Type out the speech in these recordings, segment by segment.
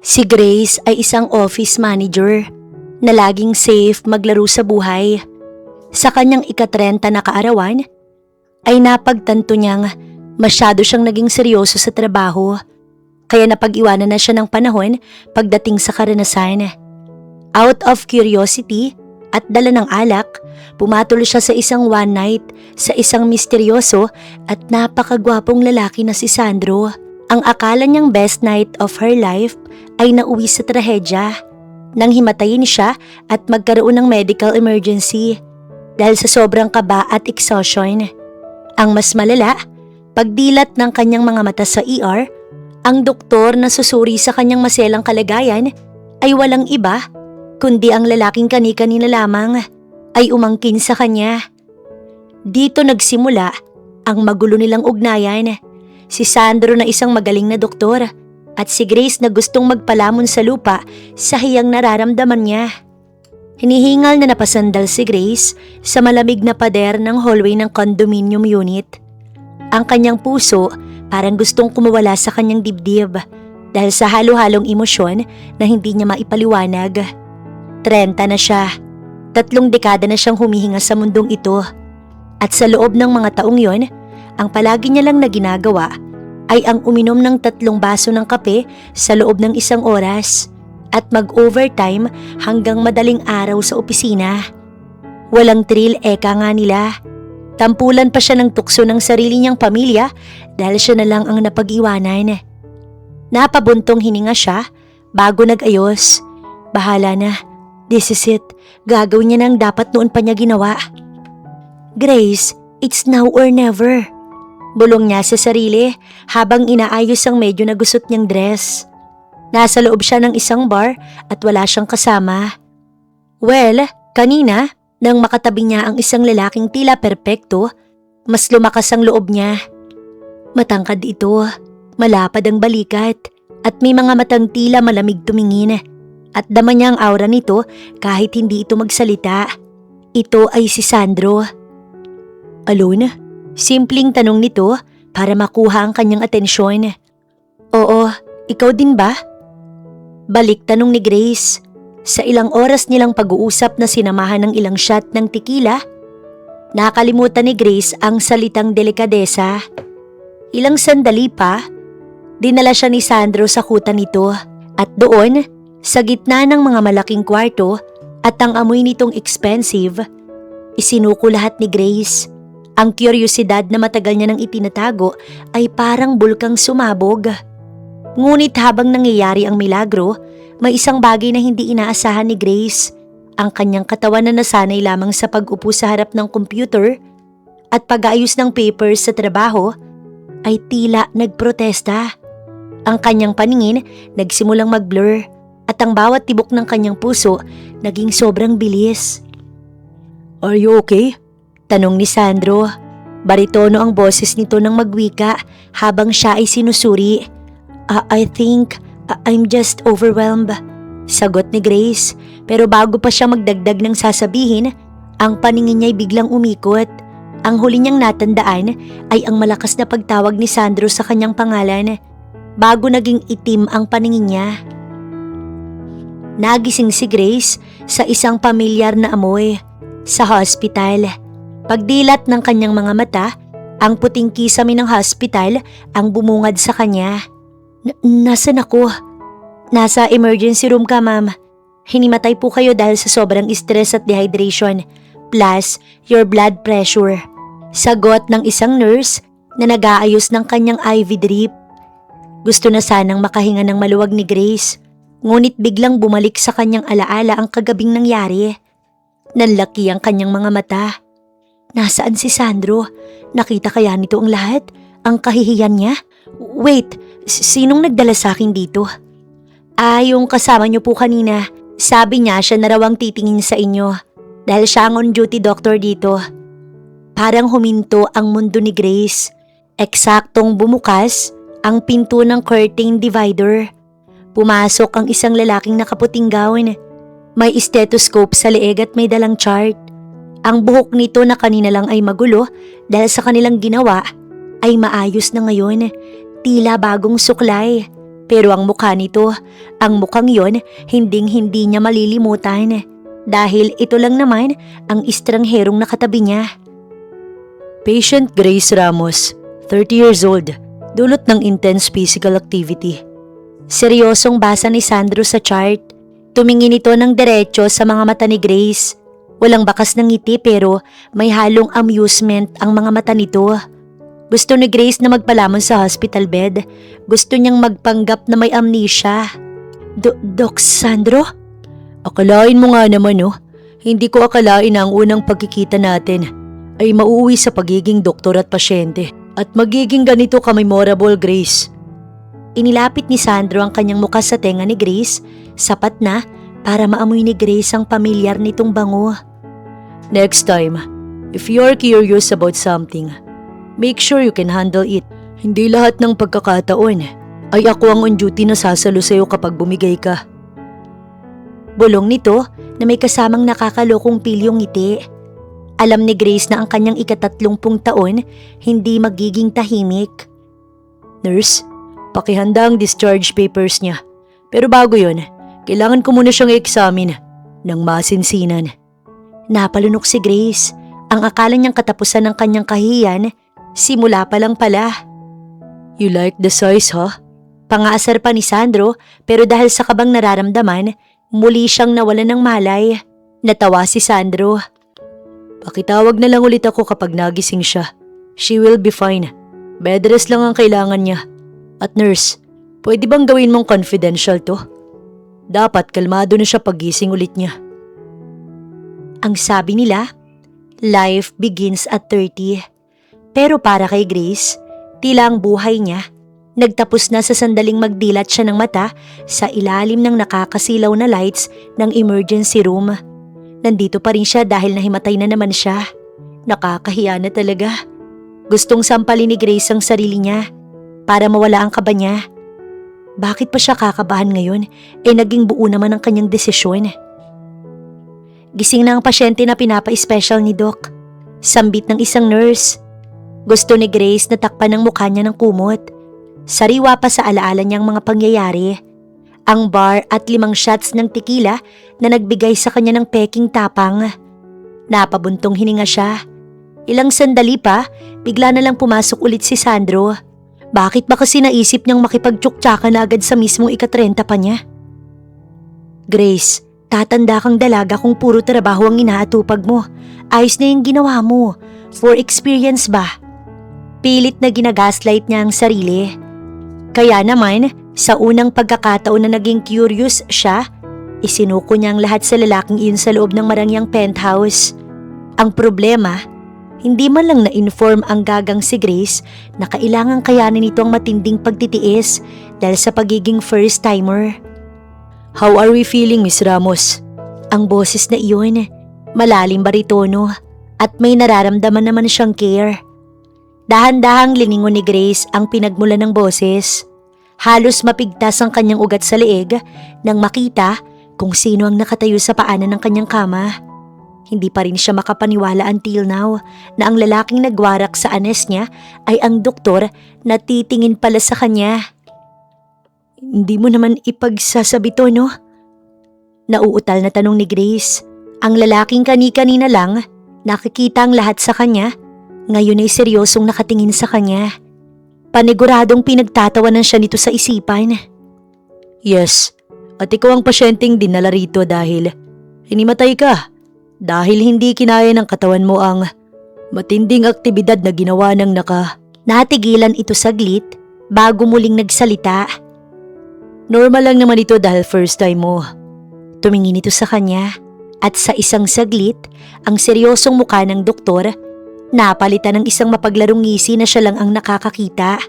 Si Grace ay isang office manager na laging safe maglaro sa buhay. Sa kanyang ika-30 na kaarawan ay napagtanto niyang masyado siyang naging seryoso sa trabaho, kaya napag-iwanan na siya ng panahon pagdating sa karanasan. Out of curiosity at dala ng alak, pumatol siya sa isang one night sa isang misteryoso at napakagwapong lalaki na si Sandro. Ang akala niyang best night of her life ay nauwi sa trahedya nang himatayin siya at magkaroon ng medical emergency dahil sa sobrang kaba at exhaustion. Ang mas malala, pagdilat ng kanyang mga mata sa ER, ang doktor na susuri sa kanyang maselang kalagayan ay walang iba kundi ang lalaking kani-kanina lamang ay umangkin sa kanya. Dito nagsimula ang magulo nilang ugnayan. Si Sandro na isang magaling na doktor at si Grace na gustong magpalamon sa lupa sa hiyang nararamdaman niya. Hinihingal na napasandal si Grace sa malamig na pader ng hallway ng condominium unit. Ang kanyang puso parang gustong kumawala sa kanyang dibdib dahil sa halo-halong emosyon na hindi niya maipaliwanag. 30 na siya. 3 dekada na siyang humihinga sa mundong ito. At sa loob ng mga taong yon, ang palagi niya lang na ginagawa ay ang uminom ng 3 baso ng kape sa loob ng 1 oras at mag-overtime hanggang madaling araw sa opisina. Walang thrill, eka nga nila. Tampulan pa siya ng tukso ng sarili niyang pamilya dahil siya na lang ang napag-iwanan. Napabuntong hininga siya bago nag-ayos. Bahala na. This is it. Gagawin niya ng dapat noon pa niya ginawa. Grace, it's now or never. Bulong niya sa sarili habang inaayos ang medyo nagusot niyang dress. Nasa loob siya ng isang bar at wala siyang kasama. Well, kanina, nang makatabi niya ang isang lalaking tila perpekto, mas lumakas ang loob niya. Matangkad ito, malapad ang balikat, at may mga matang tila malamig tumingin. At dama niya ang aura nito kahit hindi ito magsalita. Ito ay si Sandro. Alone? Simpleng tanong nito para makuha ang kanyang atensyon. Oo, ikaw din ba? Balik tanong ni Grace. Sa ilang oras nilang pag-uusap na sinamahan ng ilang shot ng tequila, nakalimutan ni Grace ang salitang delikadesa. Ilang sandali pa, dinala siya ni Sandro sa kuta nito at doon, sa gitna ng mga malaking kwarto at ang amoy nitong expensive, isinuko lahat ni Grace. Ang kuryosidad na matagal niya nang itinatago ay parang bulkang sumabog. Ngunit habang nangyayari ang milagro, may isang bagay na hindi inaasahan ni Grace. Ang kanyang katawan na nasanay lamang sa pag-upo sa harap ng computer at pag-aayos ng papers sa trabaho ay tila nagprotesta. Ang kanyang paningin nagsimulang mag-blur at ang bawat tibok ng kanyang puso naging sobrang bilis. Are you okay? Tanong ni Sandro. Baritono ang boses nito nang magwika habang siya ay sinusuri. I think I'm just overwhelmed. Sagot ni Grace, pero bago pa siya magdagdag ng sasabihin, ang paningin niya ay biglang umikot. Ang huli niyang natandaan ay ang malakas na pagtawag ni Sandro sa kanyang pangalan. Bago naging itim ang paningin niya. Nagising si Grace sa isang pamilyar na amoy. Sa hospital. Pagdilat ng kanyang mga mata, ang puting kisame ng hospital ang bumungad sa kanya. Nasaan ako? Nasa emergency room ka, ma'am. Hinimatay po kayo dahil sa sobrang stress at dehydration, plus your blood pressure. Sagot ng isang nurse na nag-aayos ng kanyang IV drip. Gusto na sanang makahinga ng maluwag ni Grace, ngunit biglang bumalik sa kanyang alaala ang kagabing nangyari. Nanlaki ang kanyang mga mata. Nasaan si Sandro? Nakita kaya nito ang lahat? Ang kahihiyan niya? Wait, sinong nagdala sa akin dito? Yung kasama niyo po kanina. Sabi niya siya na raw ang titingin sa inyo dahil siya ang on-duty doctor dito. Parang huminto ang mundo ni Grace. Eksaktong bumukas ang pinto ng curtain divider. Pumasok ang isang lalaking nakaputing gown. May stethoscope sa leeg at may dalang chart. Ang buhok nito na kanina lang ay magulo dahil sa kanilang ginawa ay maayos na ngayon. Tila bagong suklay. Pero ang mukha nito, ang mukhang yon, hinding-hindi niya malilimutan. Dahil ito lang naman ang estrangherong nakatabi niya. Patient Grace Ramos, 30 years old, dulot ng intense physical activity. Seryosong basa ni Sandro sa chart. Tumingin ito ng diretso sa mga mata ni Grace. Walang bakas ng ngiti pero may halong amusement ang mga mata nito. Gusto ni Grace na magpalamon sa hospital bed. Gusto niyang magpanggap na may amnesia. Doc Sandro? Akalain mo nga naman Hindi ko akalain na ang unang pagkikita natin ay mauuwi sa pagiging doktor at pasyente. At magiging ganito ka-memorable, Grace. Inilapit ni Sandro ang kanyang mukha sa tenga ni Grace, sapat na para maamoy ni Grace ang pamilyar nitong bango. Next time, if you're curious about something, make sure you can handle it. Hindi lahat ng pagkakataon ay ako ang on duty na sasalo sa'yo kapag bumigay ka. Bulong nito na may kasamang nakakalokong pilyong ngiti. Alam ni Grace na ang kanyang ika-30 taon hindi magiging tahimik. Nurse, pakihanda ang discharge papers niya. Pero bago yun, kailangan ko muna siyang i-examine ng masinsinan. Napalunok si Grace. Ang akala niyang katapusan ng kanyang kahihiyan, simula pa lang pala. You like the size, huh? Pangaasar pa ni Sandro pero dahil sa kabang nararamdaman, muli siyang nawalan ng malay. Natawa si Sandro. Pakitawag na lang ulit ako kapag nagising siya. She will be fine. Bed rest lang ang kailangan niya. At nurse, pwede bang gawin mong confidential to? Dapat kalmado na siya pagising ulit niya. Ang sabi nila, life begins at 30. Pero para kay Grace, tila ang buhay niya nagtapos na sa sandaling magdilat siya ng mata sa ilalim ng nakakasilaw na lights ng emergency room. Nandito pa rin siya dahil nahimatay na naman siya. Nakakahiya na talaga. Gustong sampalin ni Grace ang sarili niya para mawala ang kaba niya. Bakit pa siya kakabahan ngayon? Naging buo naman ang kanyang desisyon. Gising na ang pasyente na pinapa-special ni Doc. Sambit ng isang nurse. Gusto ni Grace na takpan ang mukha niya ng kumot. Sariwa pa sa alaala niyang mga pangyayari. Ang bar at 5 shots ng tequila na nagbigay sa kanya ng peking tapang. Napabuntong hininga siya. Ilang sandali pa, bigla na lang pumasok ulit si Sandro. Bakit ba kasi naisip niyang makipagtsuktsakan na agad sa mismong ika-30 pa niya? Grace, tatanda kang dalaga kung puro trabaho ang inaatupag mo. Ayos na yung ginawa mo. For experience ba? Pilit na ginagaslight niya ang sarili. Kaya naman, sa unang pagkakataon na naging curious siya, isinuko niya ang lahat sa lalaking iyon sa loob ng marangyang penthouse. Ang problema, hindi man lang na-inform ang gagang si Grace na kailangang kayanin nito ang matinding pagtitiis dahil sa pagiging first-timer. How are we feeling, Miss Ramos? Ang boses na iyon, malalim baritono at may nararamdaman naman siyang care. Dahan-dahang liningon ni Grace ang pinagmula ng boses. Halos mapigtas ang kanyang ugat sa leeg nang makita kung sino ang nakatayo sa paanan ng kanyang kama. Hindi pa rin siya makapaniwala until now na ang lalaking nagwarak sa anes niya ay ang doktor na titingin pala sa kanya. Hindi mo naman ipagsasabi to, no? Nauutal na tanong ni Grace. Ang lalaking kani-kanina lang, nakikita ang lahat sa kanya, ngayon ay seryosong nakatingin sa kanya. Paniguradong pinagtatawanan siya nito sa isipan. Yes, at ikaw ang pasyenteng dinala rito dahil hinimatay ka. Dahil hindi kinaya ng katawan mo ang matinding aktibidad na ginawa ng Natigilan ito saglit bago muling nagsalita. Normal lang naman ito dahil first time mo. Tumingin ito sa kanya at sa isang saglit, ang seryosong mukha ng doktor napalitan ng isang mapaglarong ngisi na siya lang ang nakakakita.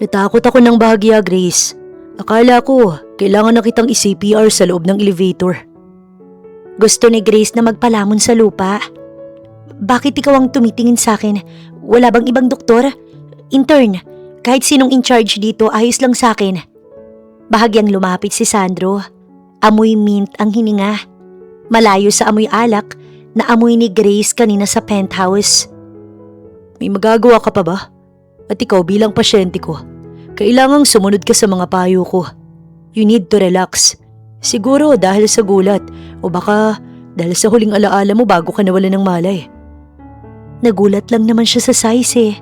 Natakot ako ng bahagya, Grace. Akala ko, kailangan na kitang i-CPR sa loob ng elevator. Gusto ni Grace na magpalamon sa lupa. Bakit ikaw ang tumitingin sa akin? Wala bang ibang doktor? Intern, kahit sinong in charge dito, ayos lang sa akin. Bahagyang lumapit si Sandro. Amoy mint ang hininga. Malayo sa amoy alak na amoy ni Grace kanina sa penthouse. May magagawa ka pa ba? At ikaw bilang pasyente ko, Kailangang sumunod ka sa mga payo ko. You need to relax. Siguro dahil sa gulat o baka dahil sa huling alaala mo bago ka nawala ng malay. Nagulat lang naman siya sa size eh.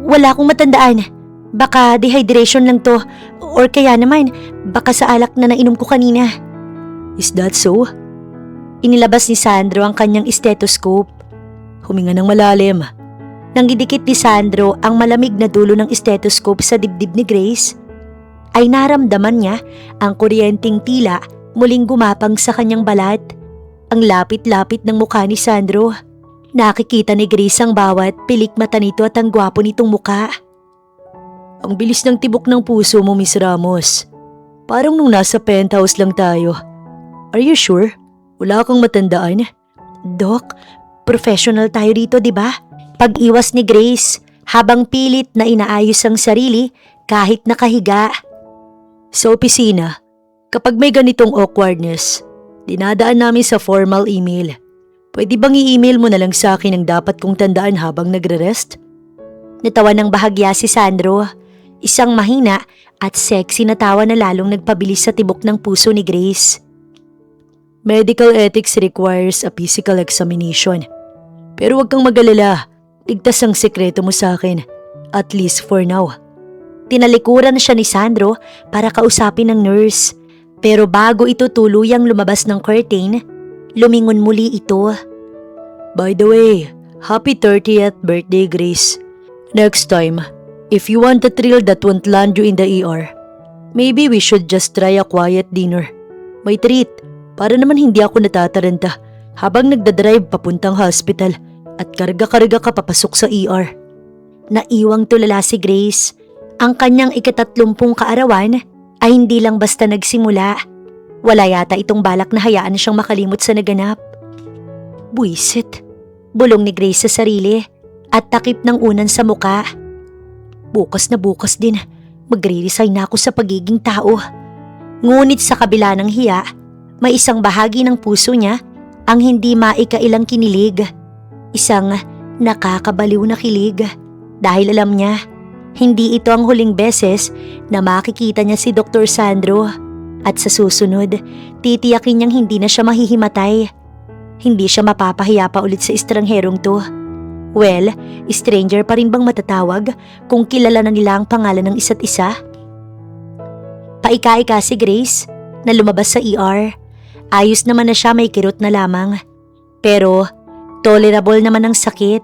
Wala akong matandaan. Baka dehydration lang to or kaya naman baka sa alak na nainom ko kanina. Is that so? Inilabas ni Sandro ang kanyang stethoscope. Huminga ng malalim. Nang idikit ni Sandro ang malamig na dulo ng stethoscope sa dibdib ni Grace, ay naramdaman niya ang kuryenteng tila muling gumapang sa kanyang balat. Ang lapit-lapit ng mukha ni Sandro. Nakikita ni Grace ang bawat pilik mata nito at ang gwapo nitong mukha. Ang bilis ng tibok ng puso mo, Miss Ramos. Parang nung nasa penthouse lang tayo. Are you sure? Wala kang matandaan? Doc, professional tayo rito, di ba? Pag-iwas ni Grace habang pilit na inaayos ang sarili kahit nakahiga. Sa opisina, kapag may ganitong awkwardness, dinadaan namin sa formal email. Pwede bang i-email mo na lang sa akin ang dapat kong tandaan habang nagre-rest? Natawa ng bahagya si Sandro. Isang mahina at sexy na tawa na lalong nagpabilis sa tibok ng puso ni Grace. Medical ethics requires a physical examination. Pero huwag kang mag-alala. Ligtas ang sekreto mo sa akin. At least for now. Tinalikuran siya ni Sandro para kausapin ng nurse. Pero bago ito tuluyang lumabas ng curtain, lumingon muli ito. By the way, happy 30th birthday, Grace. Next time, if you want a thrill that won't land you in the ER, maybe we should just try a quiet dinner. May treat, para naman hindi ako natataranta habang nagdadrive papuntang hospital at karga-karga ka papasok sa ER. Naiwang tulala si Grace. Ang kanyang ika-30 kaarawan ay hindi lang basta nagsimula. Wala yata itong balak na hayaan siyang makalimot sa naganap. Buisit, bulong ni Grace sa sarili at takip ng unan sa muka. Bukas na bukas din, magre-resign na ako sa pagiging tao. Ngunit sa kabila ng hiya, may isang bahagi ng puso niya ang hindi maikailang kinilig. Isang nakakabaliw na kilig dahil alam niya, hindi ito ang huling beses na makikita niya si Dr. Sandro at sa susunod, titiyakin niyang hindi na siya mahihimatay. Hindi siya mapapahiya pa ulit sa estrangherong to. Well, stranger pa rin bang matatawag kung kilala na nila ang pangalan ng isa't isa? Paika-ika si Grace na lumabas sa ER. Ayos naman na siya, may kirot na lamang. Pero tolerable naman ang sakit.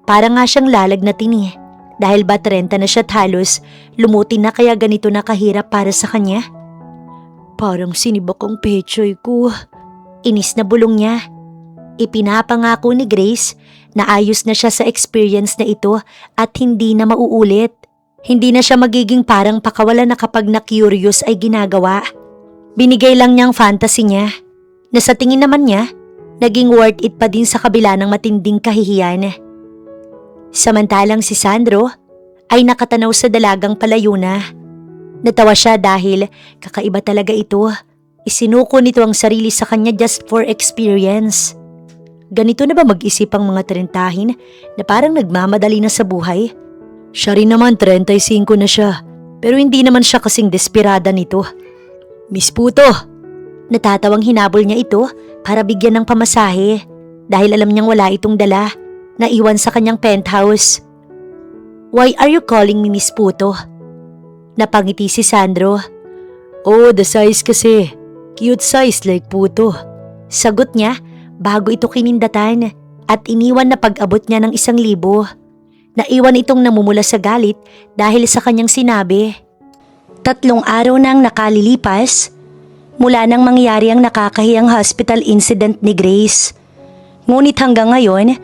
Para nga siyang lalagnatin eh. Dahil ba 30 na siya at halos lumutin na kaya ganito na kahirap para sa kanya? Parang sinibak ang pechay ko. Inis na bulong niya. Ipinapangako ni Grace na ayos na siya sa experience na ito at hindi na mauulit. Hindi na siya magiging parang pakawala na kapag na-curious ay ginagawa. Binigay lang niyang fantasy niya na sa tingin naman niya, naging worth it pa din sa kabila ng matinding kahihiyan. Samantalang si Sandro ay nakatanaw sa dalagang palayo na. Natawa siya dahil kakaiba talaga ito. Isinuko nito ang sarili sa kanya just for experience. Ganito na ba mag-isip ang mga trentahin na parang nagmamadali na sa buhay? Siya rin naman 35 na siya, pero hindi naman siya kasing desperada nito. Miss Puto! Natatawang hinabol niya ito para bigyan ng pamasahe dahil alam niyang wala itong dala. Naiwan sa kanyang penthouse. Why are you calling me Miss Puto? Napangiti si Sandro. Oh, the size kasi. Cute size like Puto. Sagot niya bago ito kinindatan at iniwan na pag-abot niya ng 1,000. Naiwan itong namumula sa galit dahil sa kanyang sinabi. 3 araw nang nakalilipas mula nang mangyari ang nakakahiyang hospital incident ni Grace. Ngunit hanggang ngayon,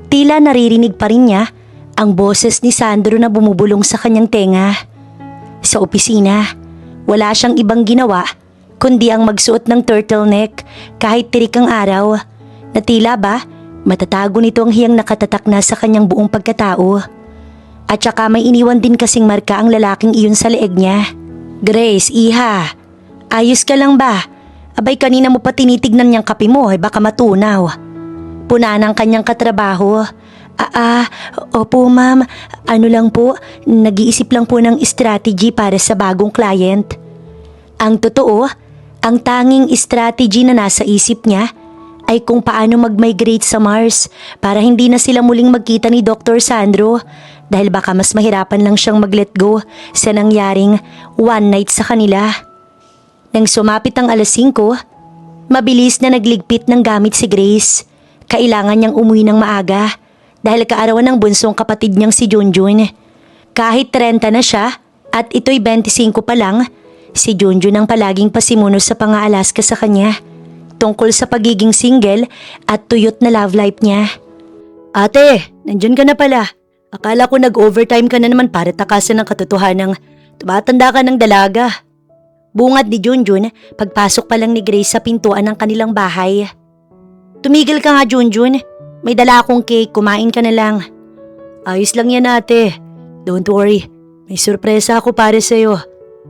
tila naririnig pa rin niya ang boses ni Sandro na bumubulong sa kanyang tenga. Sa opisina, wala siyang ibang ginawa kundi ang magsuot ng turtleneck kahit tirik ang araw na tila ba matatago nito ang hiyang nakatatak na sa kanyang buong pagkatao. At saka may iniwan din kasing marka ang lalaking iyon sa leeg niya. Grace, iha, ayos ka lang ba? Abay kanina mo pa tinitignan niyang kape mo, baka matunaw. Puna ng kanyang katrabaho Opo ma'am. Ano lang po, nag-iisip lang po ng strategy para sa bagong client. Ang totoo, ang tanging strategy na nasa isip niya ay kung paano mag-migrate sa Mars para hindi na sila muling magkita ni Dr. Sandro dahil baka mas mahirapan lang siyang mag-let go sa nangyaring one night sa kanila. Nang sumapit ang alas 5, mabilis na nagligpit ng gamit si Grace. Kailangan niyang umuwi ng maaga dahil kaarawan ng bunsong kapatid niyang si Junjun. Kahit 30 na siya at ito'y 25 pa lang, si Junjun ang palaging pasimuno sa pang-aalaska sa kanya tungkol sa pagiging single at tuyot na love life niya. Ate, nandyan ka na pala. Akala ko nag-overtime ka na naman para takasan ng katotohanang tumatanda ka ng dalaga. Bungad ni Junjun pagpasok pa lang ni Grace sa pintuan ng kanilang bahay. Tumigil ka nga Junjun, may dala akong cake, kumain ka na lang. Ayos lang yan ate, don't worry, may sorpresa ako para sa'yo.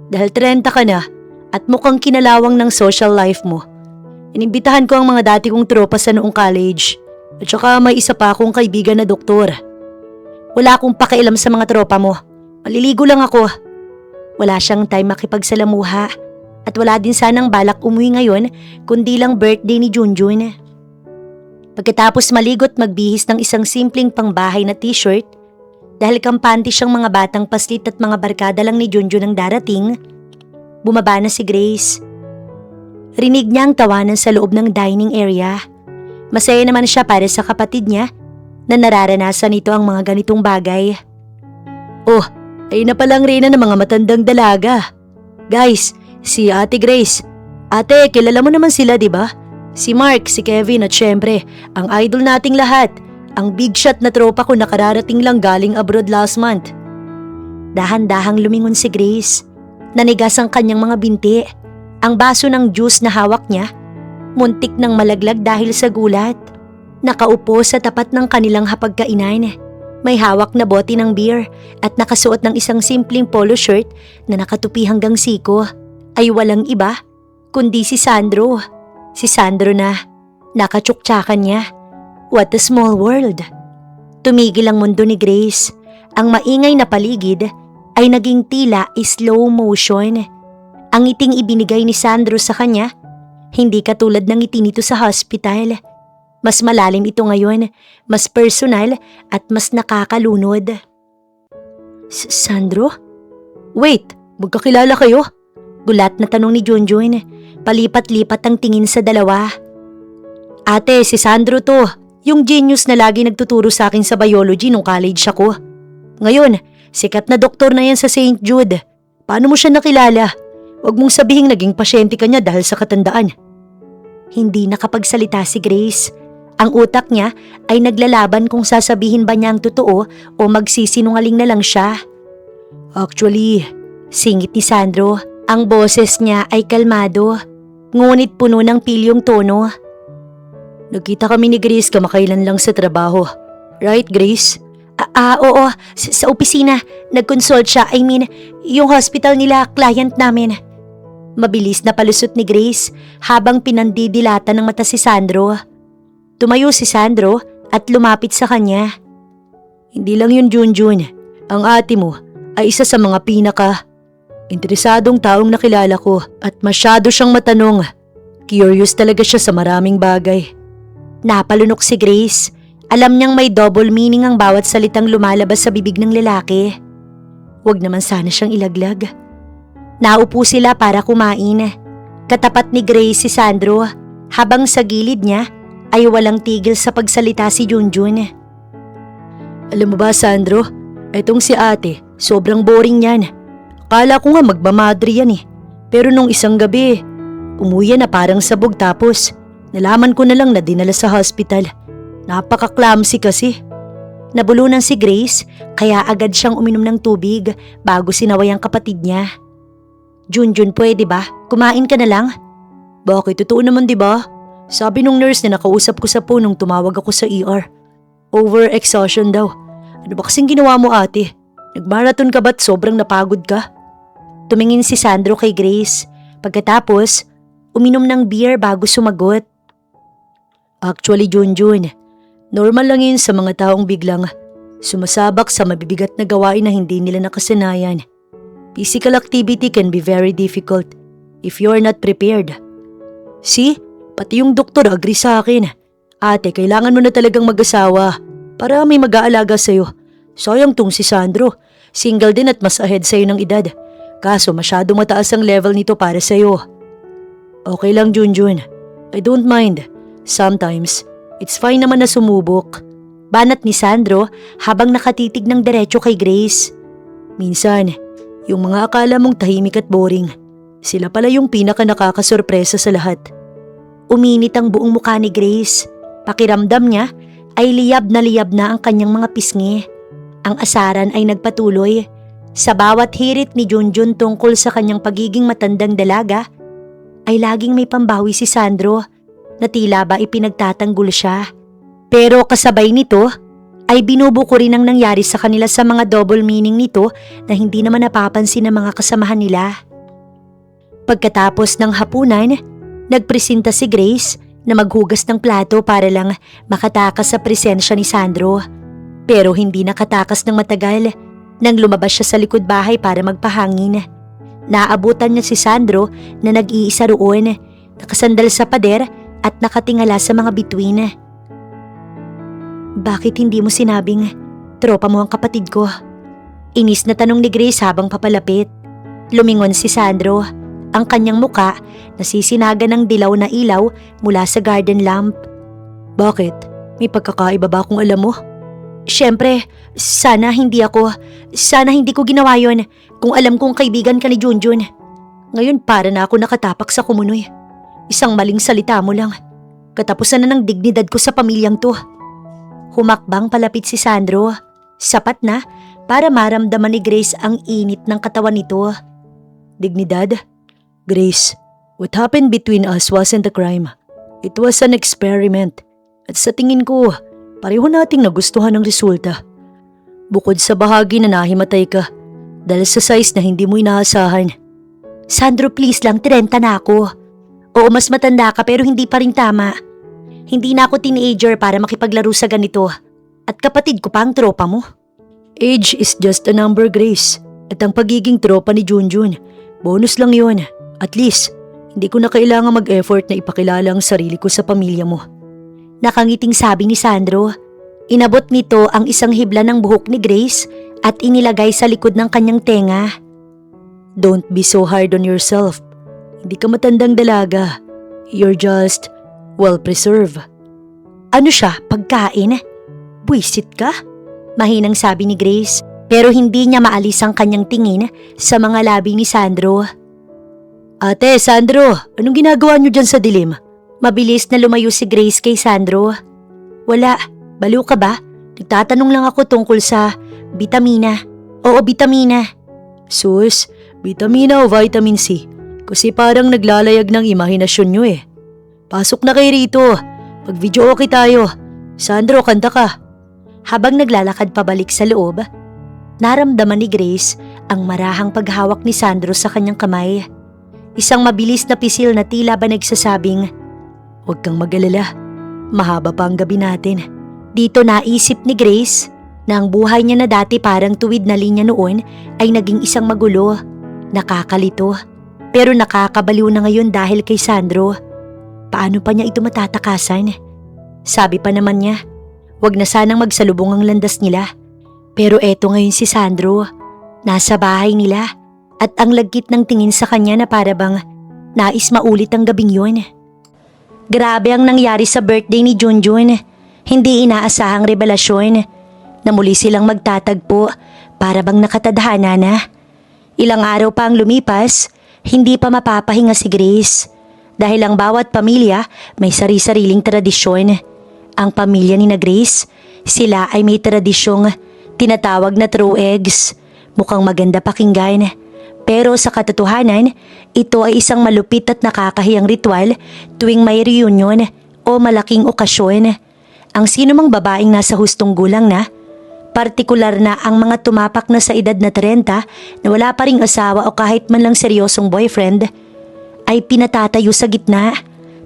Dahil 30 ka na at mukhang kinalawang ng social life mo. Inimbitahan ko ang mga dati kong tropa sa noong college at saka may isa pa akong kaibigan na doktor. Wala akong pakialam sa mga tropa mo, maliligo lang ako. Wala siyang time makipagsalamuha at wala din sanang balak umuwi ngayon kundi lang birthday ni Junjun. Pagkatapos maligot magbihis ng isang simpleng pangbahay na t-shirt, dahil kampante siyang mga batang paslit at mga barkada lang ni Junjun ang darating, bumaba na si Grace. Rinig niya ang tawanan sa loob ng dining area. Masaya naman siya para sa kapatid niya na nararanasan nito ang mga ganitong bagay. Oh, ay na palang reyna ng mga matandang dalaga. Guys, si Ate Grace. Ate, kilala mo naman sila di ba? Si Mark, si Kevin at syempre, ang idol nating lahat, ang big shot na tropa ko na kararating lang galing abroad last month. Dahan-dahang lumingon si Grace. Nanigas ang kanyang mga binti. Ang baso ng juice na hawak niya, muntik nang malaglag dahil sa gulat. Nakaupo sa tapat ng kanilang hapagkainan. May hawak na bote ng beer at nakasuot ng isang simpleng polo shirt na nakatupi hanggang siko. Ay walang iba, kundi si Sandro. Si Sandro na nakatsuktsakan niya. What a small world. Tumigil ang mundo ni Grace. Ang maingay na paligid ay naging tila slow motion. Ang ngiting ibinigay ni Sandro sa kanya, hindi katulad ng ngiti nito sa hospital. Mas malalim ito ngayon, mas personal at mas nakakalunod. Sandro? Wait, magkakilala kayo? Gulat na tanong ni Junjun. Palipat-lipat ang tingin sa dalawa. Ate, si Sandro to. Yung genius na lagi nagtuturo sa akin sa biology nung college ako. Ngayon, sikat na doktor na yan sa St. Jude. Paano mo siya nakilala? Huwag mong sabihing naging pasyente ka niya dahil sa katandaan. Hindi nakapagsalita si Grace. Ang utak niya ay naglalaban kung sasabihin ba niya ang totoo o magsisinungaling na lang siya. Actually, singit ni Sandro. Ang boses niya ay kalmado, ngunit puno ng pilyong tono. Nagkita kami ni Grace kamakailan lang sa trabaho. Right, Grace? Oo. Sa opisina. Nag-consult siya. I mean, yung hospital nila, client namin. Mabilis na palusot ni Grace habang pinandidilata ng mata si Sandro. Tumayo si Sandro at lumapit sa kanya. Hindi lang yun, Junjun. Ang ate mo ay isa sa mga interesadong taong nakilala ko at masyado siyang matanong. Curious talaga siya sa maraming bagay. Napalunok si Grace. Alam niyang may double meaning ang bawat salitang lumalabas sa bibig ng lalaki. Huwag naman sana siyang ilaglag. Naupo sila para kumain. Katapat ni Grace si Sandro habang sa gilid niya ay walang tigil sa pagsalita si Junjun. Alam mo ba Sandro, etong si ate, sobrang boring yan. Akala ko nga magmamadre yan eh. Pero nung isang gabi, umuwi na parang sabog tapos nalaman ko na lang na dinala sa hospital. Napaka-clumsy kasi. Nabulunan si Grace kaya agad siyang uminom ng tubig bago sinaway ang kapatid niya. Junjun, pwede ba? Kumain ka na lang? Bakit? Totoo naman diba? Sabi nung nurse na nakausap ko sa phone nung tumawag ako sa ER. Over-exhaustion daw. Ano ba kasing ginawa mo ate? Nag-marathon ka ba't sobrang napagod ka? Tumingin si Sandro kay Grace. Pagkatapos, uminom ng beer bago sumagot. Actually, Junjun, Normal lang yun sa mga taong biglang sumasabak sa mabibigat na gawain na hindi nila nakasanayan. Physical activity can be very difficult if you are not prepared. See, pati yung doktor agree sa akin. Ate, kailangan mo na talagang mag-asawa para may mag-aalaga sa'yo. Sayang tong si Sandro. Single din at mas ahead sa'yo ng edad. Kaso masyado mataas ang level nito para sa'yo. Okay lang, Junjun. I don't mind. Sometimes, it's fine naman na sumubok. Banat ni Sandro habang nakatitig ng diretso kay Grace. Minsan, yung mga akala mong tahimik at boring, sila pala yung pinaka nakakasorpresa sa lahat. Uminit ang buong mukha ni Grace. Pakiramdam niya ay liyab na ang kanyang mga pisngi. Ang asaran ay nagpatuloy. Sa bawat hirit ni Junjun tungkol sa kanyang pagiging matandang dalaga, ay laging may pambawi si Sandro na tila ba ipinagtatanggol siya. Pero kasabay nito ay binubuko rin ang nangyari sa kanila sa mga double meaning nito na hindi naman napapansin ng mga kasamahan nila. Pagkatapos ng hapunan, nagpresenta si Grace na maghugas ng plato para lang makatakas sa presensya ni Sandro. Pero hindi nakatakas ng matagal nang lumabas siya sa likod bahay para magpahangin. Naabutan niya si Sandro na nag-iisa roon, nakasandal sa pader at nakatingala sa mga bituin. Bakit hindi mo sinabing tropa mo ang kapatid ko? Inis na tanong ni Grace habang papalapit. Lumingon si Sandro, ang kanyang muka nasisinaga ng dilaw na ilaw mula sa garden lamp. Bakit? May pagkakaiba ba kung alam mo? Siyempre, sana hindi ko ginawa yon kung alam kong kaibigan ka ni Junjun. Ngayon para na ako nakatapak sa kumunoy. Isang maling salita mo lang. Katapusan na ng dignidad ko sa pamilyang to. Humakbang palapit si Sandro. Sapat na para maramdaman ni Grace ang init ng katawan nito. Dignidad? Grace, what happened between us wasn't a crime. It was an experiment. At sa tingin ko, pareho nating nagustuhan ang resulta. Bukod sa bahagi na nahimatay ka dahil sa size na hindi mo inaasahan. Sandro, please lang, 30 na ako. Oo, mas matanda ka pero hindi pa rin tama. Hindi na ako teenager para makipaglaro sa ganito. At kapatid ko pa ang tropa mo. Age is just a number, Grace. At ang pagiging tropa ni Junjun, bonus lang yon. At least, hindi ko na kailangan mag-effort na ipakilala ang sarili ko sa pamilya mo. Nakangiting sabi ni Sandro. Inabot nito ang isang hibla ng buhok ni Grace at inilagay sa likod ng kanyang tenga. Don't be so hard on yourself. Hindi ka matandang dalaga. You're just well-preserved. Ano siya, pagkain? Buisit ka? Mahinang sabi ni Grace, pero hindi niya maalis ang kanyang tingin sa mga labi ni Sandro. Ate, Sandro, anong ginagawa niyo dyan sa dilim? Mabilis na lumayo si Grace kay Sandro. Wala, baliw ka ba? Nagtatanong lang ako tungkol sa bitamina. Oo, bitamina. Sus, bitamina o vitamin C? Kasi parang naglalayag ng imahinasyon nyo eh. Pasok na kayo rito. Mag-video okay tayo. Sandro, kanta ka. Habang naglalakad pabalik sa loob, naramdaman ni Grace ang marahang paghawak ni Sandro sa kanyang kamay. Isang mabilis na pisil na tila ba nagsasabing, "Huwag kang mag-alala, mahaba pa ang gabi natin." Dito naisip ni Grace na ang buhay niya na dati parang tuwid na linya noon ay naging isang magulo, nakakalito, pero nakakabaliw na ngayon dahil kay Sandro. Paano pa niya ito matatakasan? Sabi pa naman niya, wag na sanang magsalubong ang landas nila. Pero eto ngayon si Sandro, nasa bahay nila at ang lagkit ng tingin sa kanya na para bang nais maulit ang gabing yun. Grabe ang nangyari sa birthday ni Junjun. Hindi inaasahang revelasyon na muli silang magtatagpo para bang nakatadhana na. Ilang araw pa ang lumipas, hindi pa mapapahinga si Grace. Dahil ang bawat pamilya may sari-sariling tradisyon. Ang pamilya ni na Grace, sila ay may tradisyong tinatawag na throw eggs. Mukhang maganda pakinggan. Pero sa katotohanan, ito ay isang malupit at nakakahiyang ritual tuwing may reunion o malaking okasyon. Ang sinumang babaeng nasa hustong gulang na, partikular na ang mga tumapak na sa edad na 30 na wala pa ring asawa o kahit man lang seryosong boyfriend, ay pinatatayo sa gitna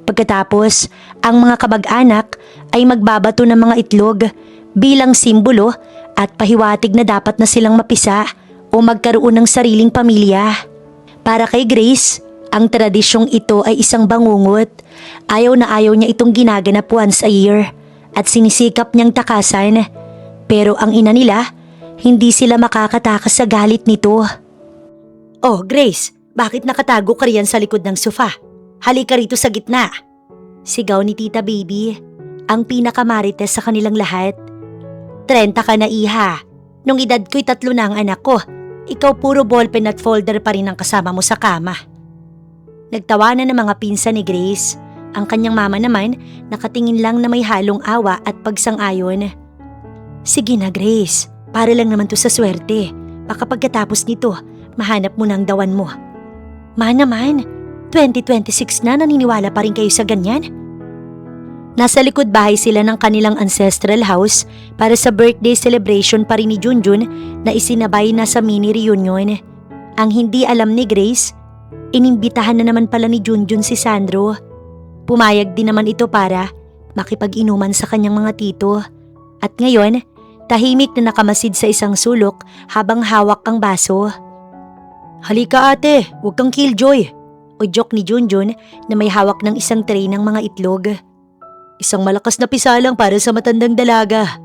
Pagkatapos, ang mga kamag-anak ay magbabato ng mga itlog bilang simbolo at pahiwatig na dapat na silang mapisa o magkaroon ng sariling pamilya. Para kay Grace, ang tradisyong ito ay isang bangungot. Ayaw na ayaw niya itong ginaganap once a year at sinisikap niyang takasan. Pero ang ina nila, hindi sila makakatakas sa galit nito. Oh, Grace, bakit nakatago ka riyan sa likod ng sofa? Halika rito sa gitna. Sigaw ni Tita Baby, ang pinakamarites sa kanilang lahat. 30 ka na, iha. Nung edad ko'y 3 na ang anak ko. Ikaw puro ballpen at folder pa rin ang kasama mo sa kama. Nagtawanan ng mga pinsan ni Grace. Ang kanyang mama naman nakatingin lang na may halong awa at pagsang-ayon. Sige na, Grace, para lang naman to sa swerte. Baka pagkatapos nito, mahanap mo na ang dawan mo. Ma naman, 2026 na, naniniwala pa rin kayo sa ganyan? Nasa likod bahay sila ng kanilang ancestral house para sa birthday celebration pa rin ni Junjun na isinabay na sa mini reunion. Ang hindi alam ni Grace, inimbitahan na naman pala ni Junjun si Sandro. Pumayag din naman ito para makipag-inuman sa kanyang mga tito. At ngayon, tahimik na nakamasid sa isang sulok habang hawak ang baso. Halika ate, huwag kang killjoy. O joke ni Junjun na may hawak ng isang tray ng mga itlog. Isang malakas na pisalang para sa matandang dalaga.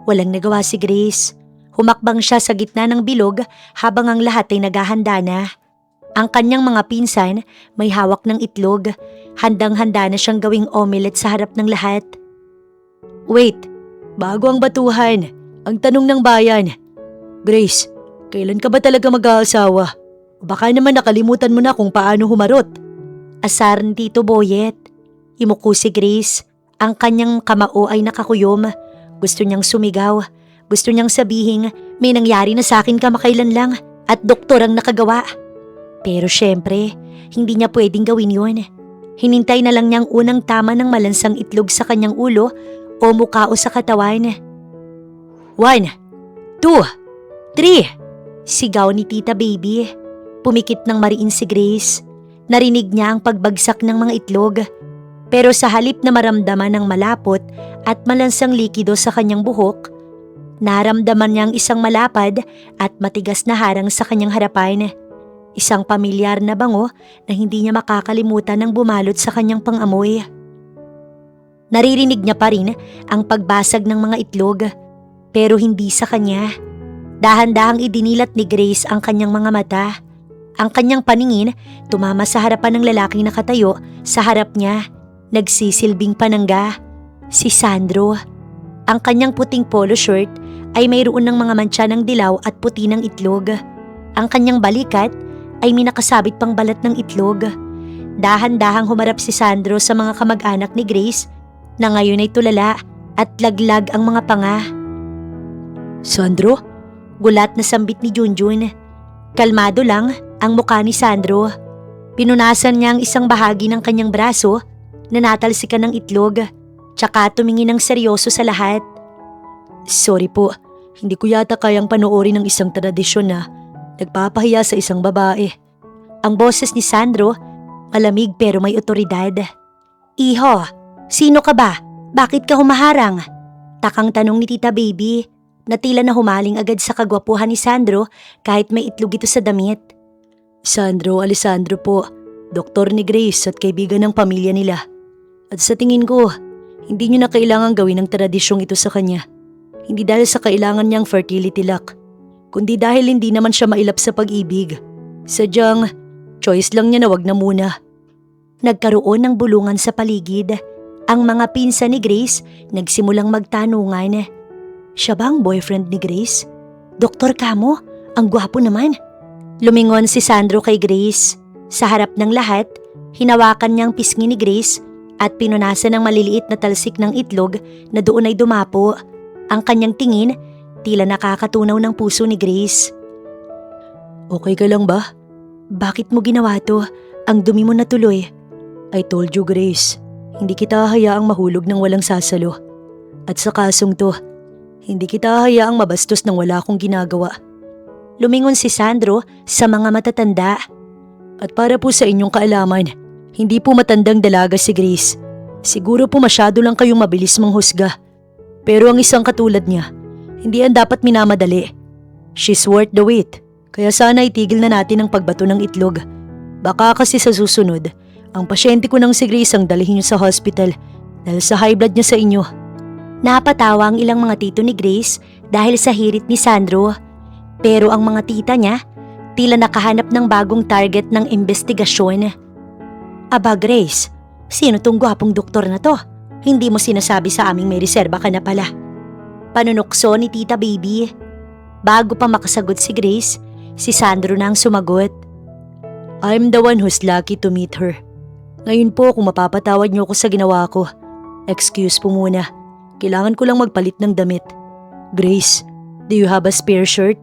Walang nagawa si Grace. Humakbang siya sa gitna ng bilog habang ang lahat ay naghahanda na. Ang kanyang mga pinsan may hawak ng itlog. Handang-handa na siyang gawing omelette sa harap ng lahat. Wait, bago ang batuhan, ang tanong ng bayan. Grace, kailan ka ba talaga mag-aasawa? Baka naman nakalimutan mo na kung paano humarot. Asar ni Tito Boyet. Imuko si Grace. Ang kanyang kamao ay nakakuyom. Gusto niyang sumigaw. Gusto niyang sabihin, may nangyari na sa akin kamakailan lang at doktor ang nakagawa. Pero syempre, hindi niya pwedeng gawin yun. Hinintay na lang niyang unang tama ng malansang itlog sa kanyang ulo o mukha o sa katawan. 1, 2, 3, sigaw ni Tita Baby. Pumikit ng mariin si Grace. Narinig niya ang pagbagsak ng mga itlog. Pero sa halip na maramdaman ng malapot at malansang likido sa kanyang buhok, naramdaman niya ang isang malapad at matigas na harang sa kanyang harapan. Isang pamilyar na bango na hindi niya makakalimutan ng bumalot sa kanyang pangamoy. Naririnig niya pa rin ang pagbasag ng mga itlog, pero hindi sa kanya. Dahan-dahang idinilat ni Grace ang kanyang mga mata. Ang kanyang paningin tumama sa harapan ng lalaking nakatayo sa harap niya. Nagsisilbing panangga, si Sandro. Ang kanyang puting polo shirt ay mayroon ng mga mantsa ng dilaw at puti ng itlog. Ang kanyang balikat ay minakasabit pang balat ng itlog. Dahan-dahang humarap si Sandro sa mga kamag-anak ni Grace na ngayon ay tulala at laglag ang mga panga. Sandro? Gulat na sambit ni Junjun. Kalmado lang ang mukha ni Sandro. Pinunasan niya ang isang bahagi ng kanyang braso na natalsikan ng itlog, tsaka tumingin ng seryoso sa lahat. Sorry po, hindi ko yata kayang panoorin ng isang tradisyon na nagpapahiya sa isang babae. Ang boses ni Sandro, malamig pero may otoridad. Iho, sino ka ba? Bakit ka humaharang? Takang tanong ni Tita Baby, na tila na humaling agad sa kagwapuhan ni Sandro kahit may itlog ito sa damit. Sandro Alessandro po, doktor ni Grace at kaibigan ng pamilya nila. At sa tingin ko, hindi niyo na kailangan gawin ang tradisyong ito sa kanya. Hindi dahil sa kailangan niyang fertility lock, kundi dahil hindi naman siya mailap sa pag-ibig. Sadyang, choice lang niya na wag na muna. Nagkaroon ng bulungan sa paligid. Ang mga pinsan ni Grace nagsimulang magtanungan. Siya ba ang boyfriend ni Grace? Doktor kamo, ang gwapo naman. Lumingon si Sandro kay Grace. Sa harap ng lahat, hinawakan niyang pisngi ni Grace at pinunasan ng maliliit na talsik ng itlog na doon ay dumapo. Ang kanyang tingin, tila nakakatunaw ng puso ni Grace. Okay ka lang ba? Bakit mo ginawa to? Ang dumi mo na tuloy. I told you, Grace, hindi kita hayaang mahulog ng walang sasalo. At sa kasong to, hindi kita hayaang mabastos ng wala akong ginagawa. Lumingon si Sandro sa mga matatanda. At para po sa inyong kaalaman, Hindi po matandang dalaga si Grace. Siguro po masyado lang kayong mabilis manghusga. Pero ang isang katulad niya, hindi yan dapat minamadali. She's worth the wait. Kaya sana itigil na natin ang pagbato ng itlog. Baka kasi sa susunod, ang pasyente ko ng si Grace ang dalhin niyo sa hospital dahil sa high blood niya sa inyo. Napatawa ang ilang mga tito ni Grace dahil sa hirit ni Sandro. Pero ang mga tita niya, tila nakahanap ng bagong target ng investigasyon. Aba Grace, sino tong gwapong doktor na to? Hindi mo sinasabi sa aming may reserba ka na pala. Panunukso ni Tita Baby. Bago pa makasagot si Grace, si Sandro na ang sumagot. I'm the one who's lucky to meet her. Ngayon po kung mapapatawad niyo ako sa ginawa ko. Excuse po muna. Kailangan ko lang magpalit ng damit. Grace, do you have a spare shirt?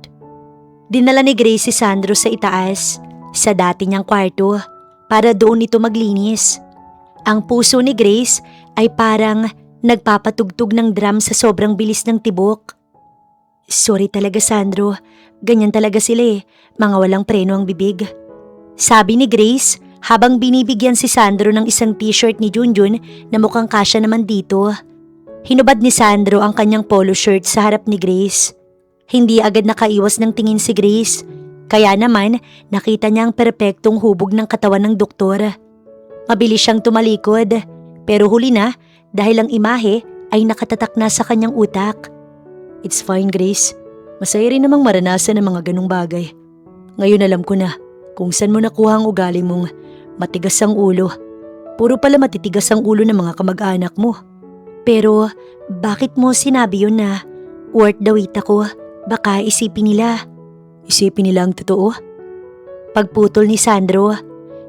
Dinala ni Grace si Sandro sa itaas, sa dati niyang kwarto, para doon ito maglinis. Ang puso ni Grace ay parang nagpapatugtog ng drum sa sobrang bilis ng tibok. Sorry talaga Sandro, ganyan talaga sila mga walang preno ang bibig. Sabi ni Grace habang binibigyan si Sandro ng isang t-shirt ni Junjun na mukhang kasya naman dito. Hinubad ni Sandro ang kanyang polo shirt sa harap ni Grace. Hindi agad nakaiwas ng tingin si Grace, kaya naman nakita niya ang perpektong hubog ng katawan ng doktor. Mabilis siyang tumalikod, pero huli na dahil ang imahe ay nakatatak na sa kanyang utak. It's fine Grace, masaya rin namang maranasan ang mga ganong bagay. Ngayon alam ko na kung saan mo nakuha ang ugali mong matigas ang ulo. Puro pala matitigas ang ulo ng mga kamag-anak mo. Pero bakit mo sinabi yun na worth the wait ako? Baka isipin nila. Isipin nila ang totoo? Pagputol ni Sandro,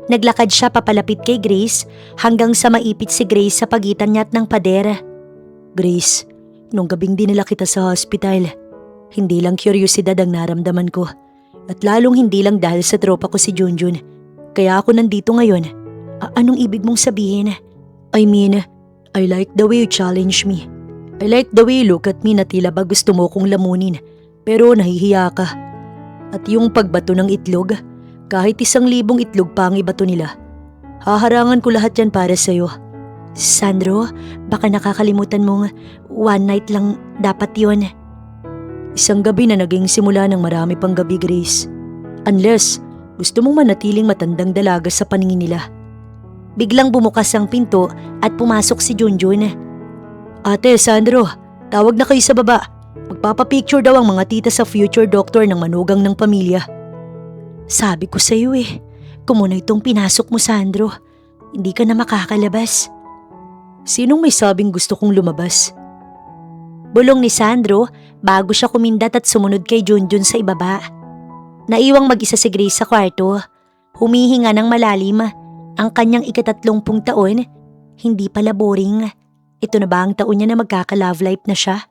naglakad siya papalapit kay Grace hanggang sa maipit si Grace sa pagitan niya at ng pader. Grace, nung gabing dinala kita sa hospital, hindi lang kuryosidad ang naramdaman ko. At lalong hindi lang dahil sa tropa ko si Junjun. Kaya ako nandito ngayon. Anong ibig mong sabihin? I mean, I like the way you challenge me. I like the way you look at me na tila ba gusto mo kong lamunin. Pero nahihiya ka. At yung pagbato ng itlog, kahit 1,000 itlog pa ang ibato nila, haharangan ko lahat yan para sa'yo. Sandro, baka nakakalimutan mong one night lang dapat yon. Isang gabi na naging simula ng marami pang gabi, Grace. Unless gusto mong manatiling matandang dalaga sa paningin nila. Biglang bumukas ang pinto at pumasok si Junjun. Ate, Sandro, tawag na kayo sa baba. Magpapapicture daw ang mga tita sa future doctor ng manugang ng pamilya. Sabi ko sa iyo kung muna itong pinasok mo Sandro, hindi ka na makakalabas. Sinong may sabing gusto kong lumabas? Bulong ni Sandro bago siya kumindat at sumunod kay Junjun sa ibaba. Naiwang mag-isa si Grace sa kwarto, humihinga ng malalim. Ang kanyang 30 taon, hindi pala boring. Ito na ba ang taon niya na magkaka-love life na siya?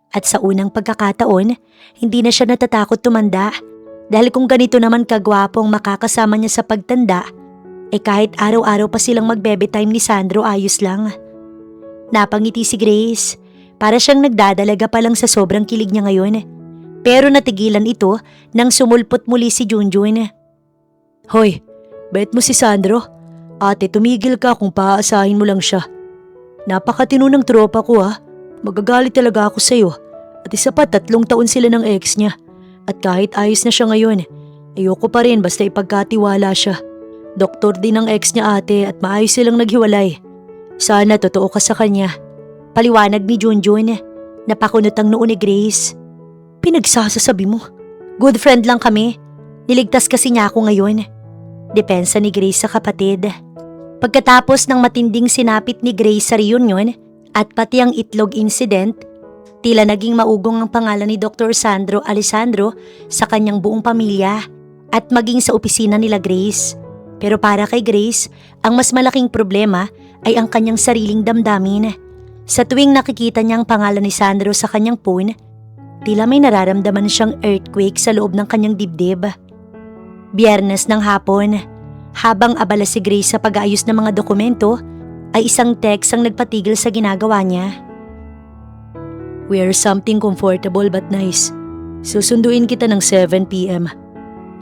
At sa unang pagkakataon, hindi na siya natatakot tumanda. Dahil kung ganito naman kagwapong makakasama niya sa pagtanda, kahit araw-araw pa silang mag-baby time ni Sandro ayos lang. Napangiti si Grace, para siyang nagdadalaga pa lang sa sobrang kilig niya ngayon. Pero natigilan ito nang sumulpot muli si Junjun. Hoy, bet mo si Sandro? Ate, tumigil ka kung paaasahin mo lang siya. Napakatino ng tropa ko Magagalit talaga ako sa'yo. At isa pa 3 taon sila ng ex niya. At kahit ayos na siya ngayon, ayoko pa rin basta ipagkatiwala siya. Doktor din ang ex niya ate at maayos silang naghiwalay. Sana totoo ka sa kanya. Paliwanag ni Junjun. Napakunot ang noo ni Grace. Pinagsasasabi mo. Good friend lang kami. Niligtas kasi niya ako ngayon. Depensa ni Grace sa kapatid. Pagkatapos ng matinding sinapit ni Grace sa reunion at pati ang itlog incident, tila naging maugong ang pangalan ni Dr. Sandro Alessandro sa kanyang buong pamilya at maging sa opisina nila Grace. Pero para kay Grace, ang mas malaking problema ay ang kanyang sariling damdamin. Sa tuwing nakikita niya ang pangalan ni Sandro sa kanyang phone, tila may nararamdaman siyang earthquake sa loob ng kanyang dibdib. Biyernes ng hapon, habang abala si Grace sa pag-aayos ng mga dokumento, ay isang text ang nagpatigil sa ginagawa niya. We are something comfortable but nice. Susunduin kita ng 7 p.m.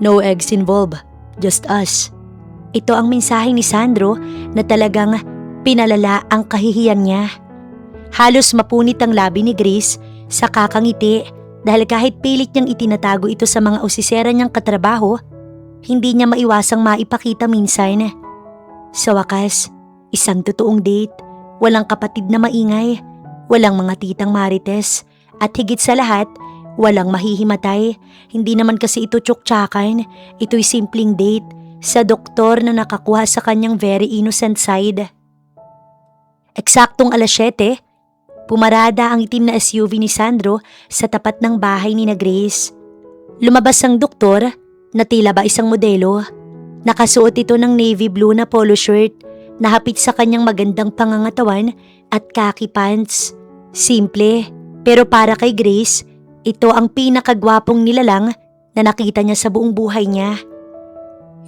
No eggs involved, just us. Ito ang mensahe ni Sandro na talagang pinalala ang kahihiyan niya. Halos mapunit ang labi ni Grace sa kakangiti dahil kahit pilit niyang itinatago ito sa mga osisera niyang katrabaho, hindi niya maiwasang maipakita minsan. Sa wakas, isang totoong date, walang kapatid na maingay, walang mga titang marites, at higit sa lahat, walang mahihimatay. Hindi naman kasi ito tsuktsakan, ito'y simpleng date sa doktor na nakakuha sa kanyang very innocent side. Eksaktong 7:00, pumarada ang itim na SUV ni Sandro sa tapat ng bahay ni na Grace. Lumabas ang doktor na tila ba isang modelo. Nakasuot ito ng navy blue na polo shirt na hapit sa kanyang magandang pangangatawan at khaki pants. Simple, pero para kay Grace, ito ang pinakagwapong nilalang na nakita niya sa buong buhay niya.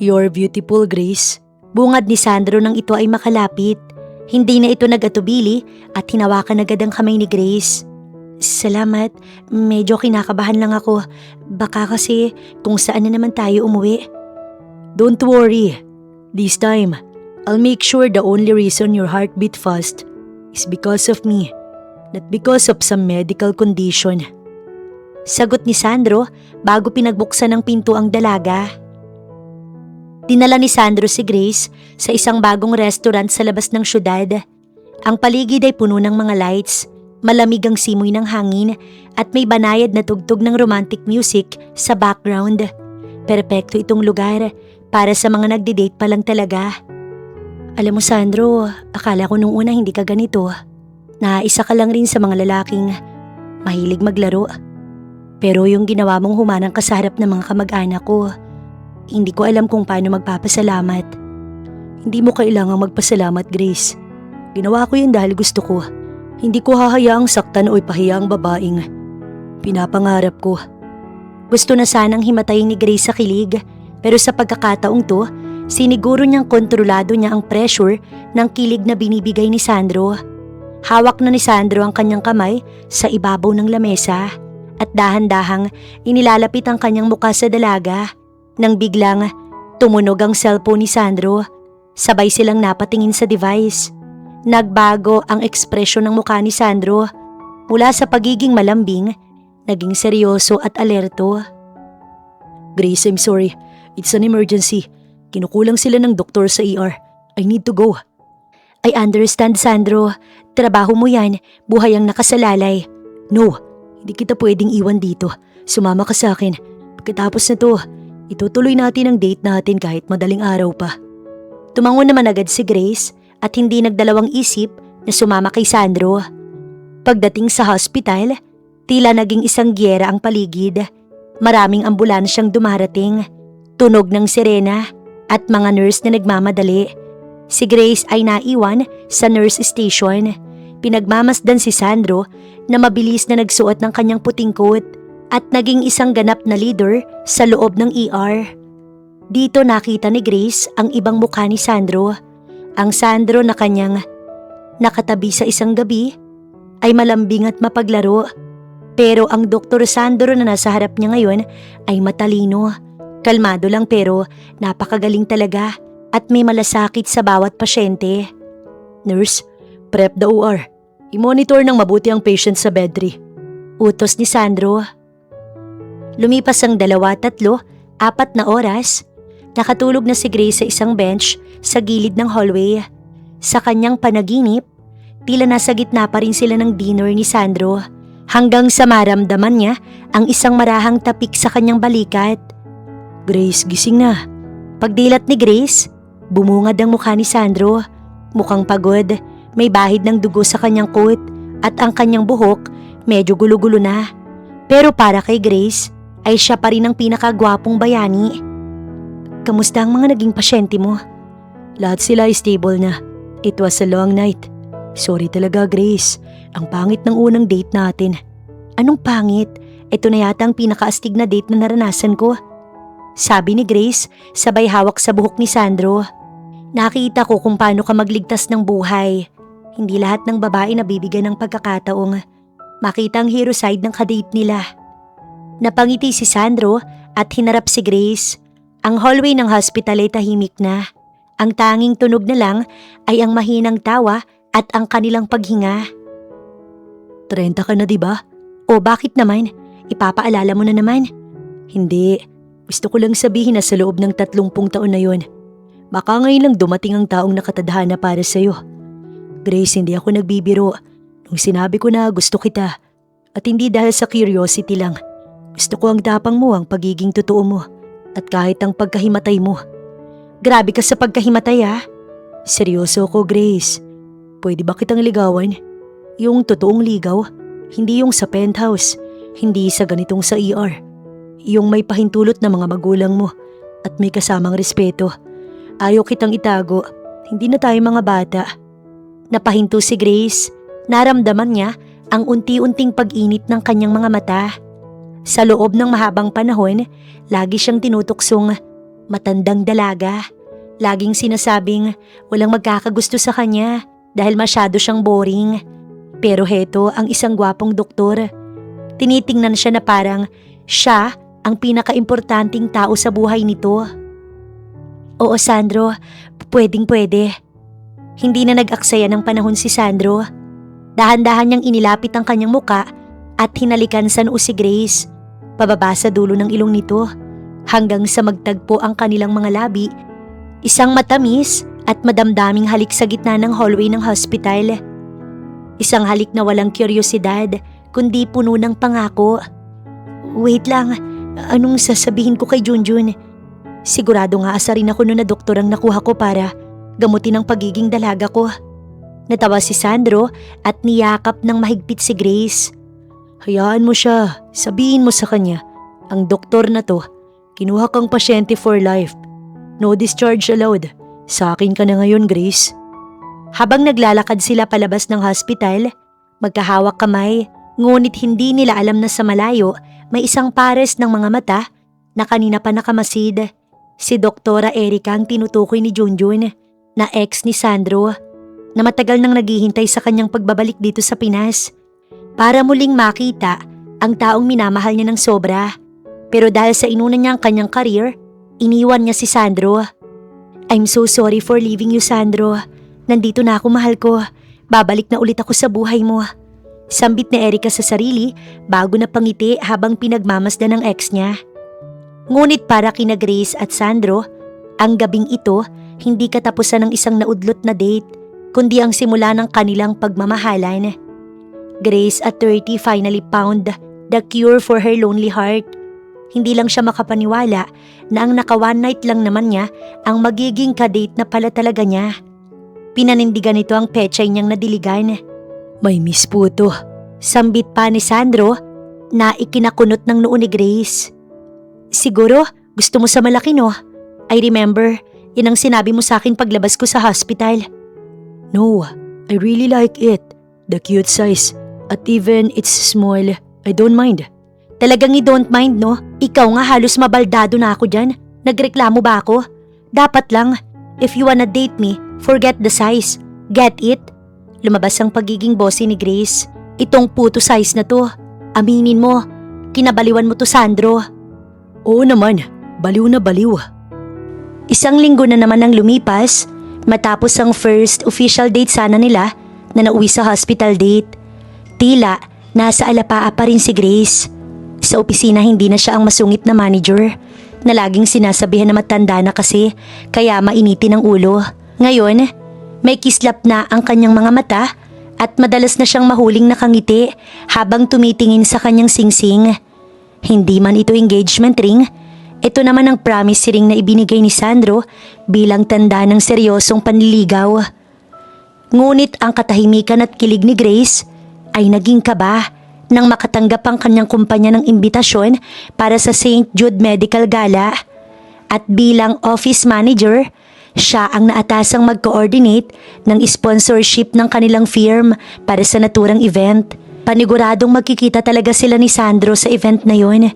"You're beautiful, Grace." Bungad ni Sandro nang ito ay makalapit. Hindi na ito nag-atubili at hinawakan agad ang kamay ni Grace. "Salamat, medyo kinakabahan lang ako. Baka kasi kung saan na naman tayo umuwi." "Don't worry. This time, I'll make sure the only reason your heart beat fast is because of me, not because of some medical condition." Sagot ni Sandro bago pinagbuksan ng pinto ang dalaga. Dinala ni Sandro si Grace sa isang bagong restaurant sa labas ng syudad. Ang paligid ay puno ng mga lights, malamig ang simoy ng hangin at may banayad na tugtog ng romantic music sa background. Perpekto itong lugar para sa mga nagde-date pa lang talaga. Alam mo Sandro, akala ko nung una hindi ka ganito. Na isa ka lang rin sa mga lalaking mahilig maglaro. Pero yung ginawa mong humanang ka sa harap ng mga kamag-anak ko, hindi ko alam kung paano magpapasalamat. Hindi mo kailangang magpasalamat, Grace. Ginawa ko yun dahil gusto ko. Hindi ko hahayaang saktan o ipahiya ang babaeng pinapangarap ko. Gusto na sanang himatayin ni Grace sa kilig, pero sa pagkakataong to, siniguro niyang kontrolado niya ang pressure ng kilig na binibigay ni Sandro. Hawak na ni Sandro ang kanyang kamay sa ibabaw ng lamesa at dahan-dahang inilalapit ang kanyang mukha sa dalaga. Nang biglang tumunog ang cellphone ni Sandro, sabay silang napatingin sa device. Nagbago ang ekspresyon ng mukha ni Sandro. Mula sa pagiging malambing, naging seryoso at alerto. "Grace, I'm sorry. It's an emergency. Kinukulang sila ng doktor sa ER. I need to go." "I understand, Sandro. Trabaho mo yan. Buhay ang nakasalalay." "No, hindi kita pwedeng iwan dito. Sumama ka sa akin. Pagkatapos na to, itutuloy natin ang date natin kahit madaling araw pa." Tumango naman agad si Grace at hindi nagdalawang isip na sumama kay Sandro. Pagdating sa hospital, tila naging isang giyera ang paligid. Maraming ambulansyang dumarating, tunog ng sirena at mga nurse na nagmamadali. Si Grace ay naiwan sa nurse station. Pinagmamasdan si Sandro na mabilis na nagsuot ng kanyang puting coat at naging isang ganap na leader sa loob ng ER. Dito nakita ni Grace ang ibang mukha ni Sandro. Ang Sandro na kanyang nakatabi sa isang gabi ay malambing at mapaglaro. Pero ang Dr. Sandro na nasa harap niya ngayon ay matalino. Kalmado lang pero napakagaling talaga at may malasakit sa bawat pasyente. "Nurse, prep the OR. I-monitor ng mabuti ang patient sa bed 3. Utos ni Sandro. Lumipas ang 2, 3, 4 na oras. Nakatulog na si Grace sa isang bench sa gilid ng hallway. Sa kanyang panaginip, tila nasa gitna pa rin sila ng dinner ni Sandro. Hanggang sa maramdaman niya ang isang marahang tapik sa kanyang balikat. "Grace, gising na." Pagdilat ni Grace, bumungad ang mukha ni Sandro. Mukhang pagod, may bahid ng dugo sa kanyang coat at ang kanyang buhok medyo gulo-gulo na. Pero para kay Grace, ay siya pa rin ang pinakagwapong bayani. "Kamusta ang mga naging pasyente mo?" "Lahat sila ay stable na. It was a long night. Sorry talaga, Grace. Ang pangit ng unang date natin." "Anong pangit? Ito na yata ang pinakaastig na date na naranasan ko." Sabi ni Grace, sabay hawak sa buhok ni Sandro. "Nakita ko kung paano ka magligtas ng buhay. Hindi lahat ng babae nabibigyan ng pagkakataong makita ang hero side ng kadate nila." Napangiti si Sandro at hinarap si Grace. Ang hallway ng hospital ay tahimik na. Ang tanging tunog na lang ay ang mahinang tawa at ang kanilang paghinga. 30 ka na, diba? O bakit naman? Ipapaalala mo na naman. Hindi. Gusto ko lang sabihin na sa loob ng 30 taon na yon, baka ngayon lang dumating ang taong nakatadhana para sa'yo. Grace, hindi ako nagbibiro nung sinabi ko na gusto kita. At hindi dahil sa curiosity lang. Gusto ko ang tapang mo, ang pagiging totoo mo. At kahit ang pagkahimatay mo. Grabe ka sa pagkahimatay ah. Seryoso ko, Grace. Pwede ba kitang ligawan? Yung totoong ligaw. Hindi yung sa penthouse. Hindi sa ganitong sa ER. Yung may pahintulot na mga magulang mo. At may kasamang respeto. Ayaw kitang itago. Hindi na tayo mga bata. Napahinto si Grace. Naramdaman niya ang unti-unting pag-init ng kanyang mga mata. Sa loob ng mahabang panahon, lagi siyang tinutuksong matandang dalaga. Laging sinasabing walang magkakagusto sa kanya dahil masyado siyang boring. Pero heto ang isang gwapong doktor. Tinitingnan siya na parang siya ang pinaka-importanting tao sa buhay nito. Oo, Sandro, pwedeng-pwede. Hindi na nag-aksaya ng panahon si Sandro. Dahan-dahan niyang inilapit ang kanyang muka at hinalikan sa noo si Grace. Pababa sa dulo ng ilong nito hanggang sa magtagpo ang kanilang mga labi. Isang matamis at madamdaming halik sa gitna ng hallway ng hospital. Isang halik na walang kuryosidad kundi puno ng pangako. Wait lang, anong sasabihin ko kay Junjun? Sigurado nga asarin ako noon na doktor ang nakuha ko para gamutin ang pagiging dalaga ko. Natawa si Sandro at niyakap ng mahigpit si Grace. Hayaan mo siya, sabihin mo sa kanya, ang doktor na to, kinuha kang pasyente for life. No discharge allowed. Sa akin ka na ngayon, Grace. Habang naglalakad sila palabas ng hospital, magkahawak kamay, ngunit hindi nila alam na sa malayo may isang pares ng mga mata na kanina pa nakamasid. Si Doktora Erica ang tinutukoy ni Junjun na ex ni Sandro na matagal nang naghihintay sa kanyang pagbabalik dito sa Pinas para muling makita ang taong minamahal niya ng sobra. Pero dahil sa inuna niya ang kanyang career, iniwan niya si Sandro. I'm so sorry for leaving you, Sandro. Nandito na ako, mahal ko. Babalik na ulit ako sa buhay mo. Sambit ni Erica sa sarili bago na pangiti habang pinagmamasdan ng ex niya. Ngunit para kina Grace at Sandro, ang gabing ito hindi katapusan ng isang naudlot na date, kundi ang simula ng kanilang pagmamahalan. Grace at 30 finally found the cure for her lonely heart. Hindi lang siya makapaniwala na ang naka one night lang naman niya ang magiging kadate na pala talaga niya. Pinanindigan nito ang pechay niyang nadiligan. May miss po to. Sambit pa ni Sandro na ikinakunot ng noo ni Grace. Siguro gusto mo sa malaki, no? I remember, yun ang sinabi mo sa akin paglabas ko sa hospital. No, I really like it. The cute size. At even it's small, I don't mind. Talagang I don't mind, no? Ikaw nga halos mabaldado na ako dyan. Nagreklamo ba ako? Dapat lang, if you wanna date me, forget the size. Get it? Lumabas ang pagiging bossy ni Grace. Itong puto size na to. Aminin mo, kinabaliwan mo to, Sandro. Oo naman, baliw na baliw. Isang linggo na naman ang lumipas matapos ang first official date sana nila na nauwi sa hospital date. Tila, nasa alapaa pa rin si Grace. Sa opisina hindi na siya ang masungit na manager na laging sinasabihan na matanda na kasi kaya mainitin ang ulo. Ngayon, may kislap na ang kanyang mga mata at madalas na siyang mahuling nakangiti habang tumitingin sa kanyang singsing. Hindi man ito engagement ring, ito naman ang promise ring na ibinigay ni Sandro bilang tanda ng seryosong panliligaw. Ngunit ang katahimikan at kilig ni Grace ay naging kaba nang makatanggap ang kanyang kumpanya ng imbitasyon para sa St. Jude Medical Gala. At bilang office manager, siya ang naatasang mag-coordinate ng sponsorship ng kanilang firm para sa naturang event. Paniguradong magkikita talaga sila ni Sandro sa event na yon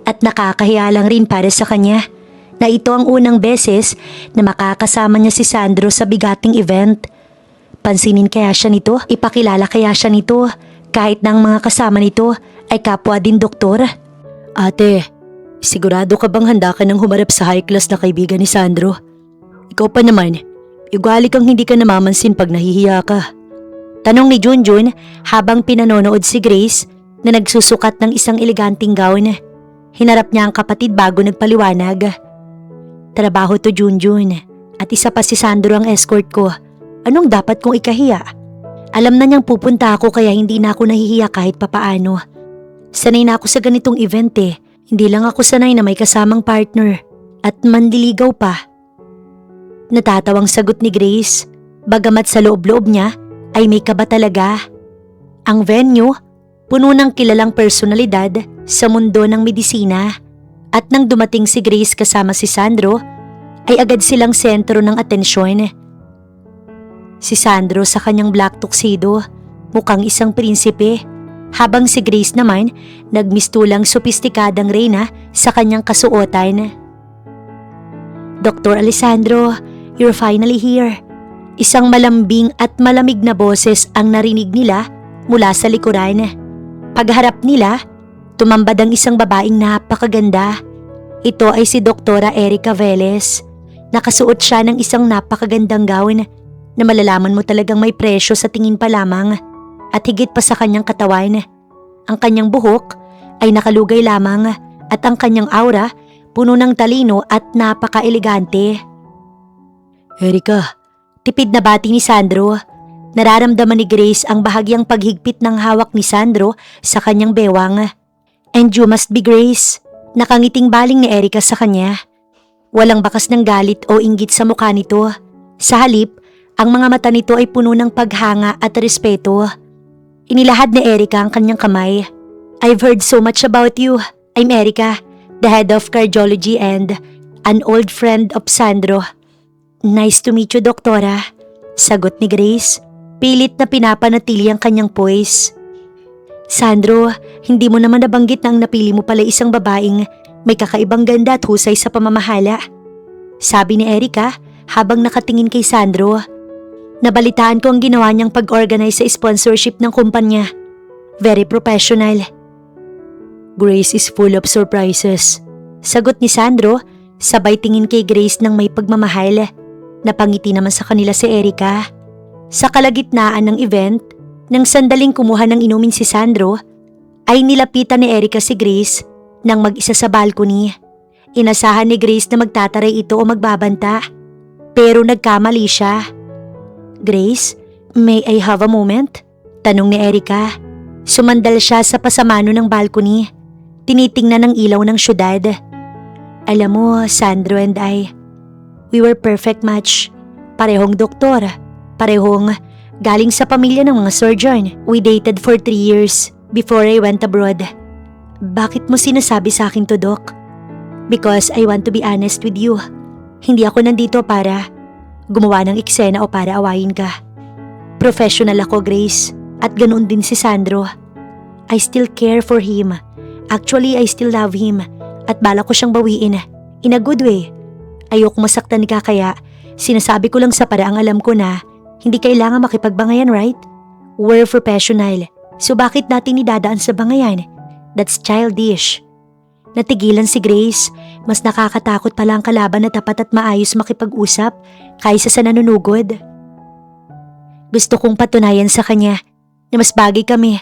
at nakakahiya lang rin para sa kanya na ito ang unang beses na makakasama niya si Sandro sa bigating event. Pansinin kaya siya nito? Ipakilala kaya siya nito? Kahit na ang mga kasama nito ay kapwa din doktor? Ate, sigurado ka bang handa ka nang humarap sa high class na kaibigan ni Sandro? Ikaw pa naman, Ugali kang hindi ka namamansin pag nahihiya ka. Tanong ni Junjun habang pinanonood si Grace na nagsusukat ng isang eleganting gown. Hinarap niya ang kapatid bago nagpaliwanag. Trabaho to, Junjun, at isa pa si Sandro ang escort ko. Anong dapat kong ikahiya? Alam na niyang pupunta ako kaya hindi na ako nahihiya kahit papaano. Sanay na ako sa ganitong event eh. Hindi lang ako sanay na may kasamang partner at mandiligaw pa. Natatawang sagot ni Grace, bagamat sa loob-loob niya ay may kaba talaga. Ang venue, puno ng kilalang personalidad sa mundo ng medisina. At nang dumating si Grace kasama si Sandro, ay agad silang sentro ng atensyon. Si Sandro sa kanyang black tuxedo, mukhang isang prinsipe, habang si Grace naman nagmistulang sopistikadang reyna sa kanyang kasuotan. Dr. Alessandro, you're finally here. Isang malambing at malamig na boses ang narinig nila mula sa likuran. Pagharap nila, tumambad ang isang babaeng napakaganda. Ito ay si Doktora Erica Velez. Nakasuot siya ng isang napakagandang gown na malalaman mo talagang may presyo sa tingin pa lamang at higit pa sa kanyang katawan. Ang kanyang buhok ay nakalugay lamang at ang kanyang aura puno ng talino at napaka-elegante. Erica, tipid na bati ni Sandro. Nararamdaman ni Grace ang bahagyang paghigpit ng hawak ni Sandro sa kanyang bewang. And you must be Grace. Nakangiting baling ni Erica sa kanya. Walang bakas ng galit o inggit sa mukha nito. Sa halip, ang mga mata nito ay puno ng paghanga at respeto. Inilahad ni Erica ang kanyang kamay. I've heard so much about you. I'm Erica, the head of cardiology and an old friend of Sandro. Nice to meet you, Doktora. Sagot ni Grace. Pilit na pinapanatili ang kanyang poise. Sandro, hindi mo naman nabanggit na ang napili mo pala isang babaeng may kakaibang ganda at husay sa pamamahala. Sabi ni Erica habang nakatingin kay Sandro. Nabalitaan ko ang ginawa niyang pag-organize sa sponsorship ng kumpanya. Very professional. Grace is full of surprises. Sagot ni Sandro, sabay tingin kay Grace ng may pagmamahal. Napangiti naman sa kanila si Erica. Sa kalagitnaan ng event, nang sandaling kumuha ng inumin si Sandro, ay nilapitan ni Erica si Grace nang mag-isa sa balcony. Inasahan ni Grace na magtataray ito o magbabanta. Pero nagkamali siya. Grace, may I have a moment? Tanong ni Erica. Sumandal siya sa pasamano ng balcony. Tinitingnan ng ilaw ng syudad. Alam mo, Sandro and I, we were perfect match. Parehong doktor, parehong galing sa pamilya ng mga surgeon. We dated for 3 years before I went abroad. Bakit mo sinasabi sa akin to, Doc? Because I want to be honest with you. Hindi ako nandito para gumawa ng eksena o para awayin ka. Professional ako, Grace, at ganoon din si Sandro. I still care for him. Actually, I still love him at balak ko siyang bawiin in a good way. Ayoko masaktan ka kaya sinasabi ko lang sa paraang alam ko na hindi kailangan makipagbangayan, right? We're professional, so bakit natin idadaan sa bangayan? That's childish. Natigilan si Grace. Mas nakakatakot pala ang kalaban na tapat at maayos makipag-usap kaysa sa nanunugod. Gusto kong patunayan sa kanya na mas bagay kami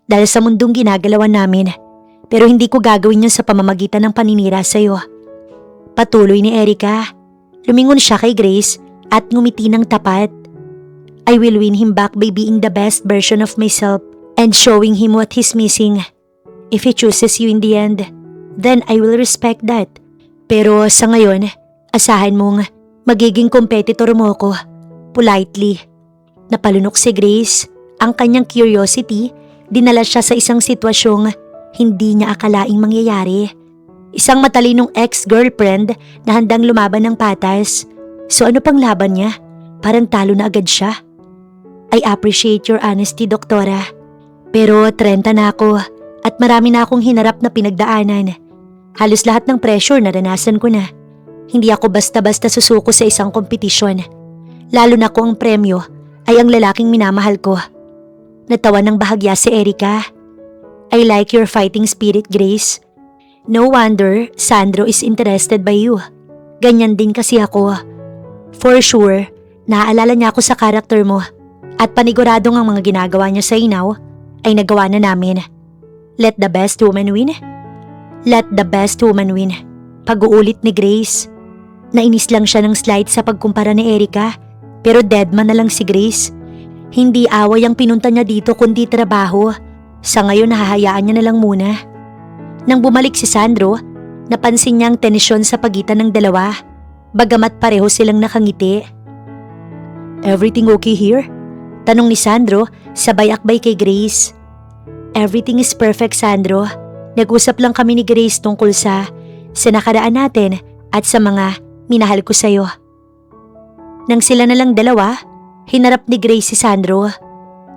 dahil sa mundong ginagalawan namin. Pero hindi ko gagawin yun sa pamamagitan ng paninira sa'yo. Patuloy ni Erica. Lumingon siya kay Grace at ngumiti ng tapat. I will win him back by being the best version of myself and showing him what he's missing. If he chooses you in the end, then I will respect that. Pero sa ngayon, asahan mong magiging competitor mo ko. Politely. Napalunok si Grace. Ang kanyang curiosity, dinala siya sa isang sitwasyong hindi niya akalaing mangyayari. Isang matalinong ex-girlfriend na handang lumaban ng patas. So ano pang laban niya? Parang talo na agad siya. I appreciate your honesty, Doktora. Pero 30 na ako at marami na akong hinarap na pinagdaanan. Halos lahat ng pressure naranasan ko na. Hindi ako basta-basta susuko sa isang kompetisyon. Lalo na kung ang premyo ay ang lalaking minamahal ko. Natawa ng bahagya si Erica. I like your fighting spirit, Grace. No wonder Sandro is interested by you. Ganyan din kasi ako. For sure, Naaalala niya ako sa karakter mo at paniguradong ang mga ginagawa niya sa inaw ay nagawa na namin. Let the best woman win. Let the best woman win. Pag-uulit ni Grace. Nainis lang siya ng slight sa pagkumpara ni Erica pero deadman na lang si Grace. Hindi away ang pinunta niya dito kundi trabaho. Sa ngayon nahahayaan niya na lang muna. Nang bumalik si Sandro, napansin niya ang tensyon sa pagitan ng dalawa. Bagamat pareho silang nakangiti. Everything okay here? Tanong ni Sandro sabay akbay kay Grace. Everything is perfect, Sandro. Nag-usap lang kami ni Grace tungkol sa nakaraan natin at sa mga minahal ko sa'yo. Nang sila na lang dalawa, hinarap ni Grace si Sandro.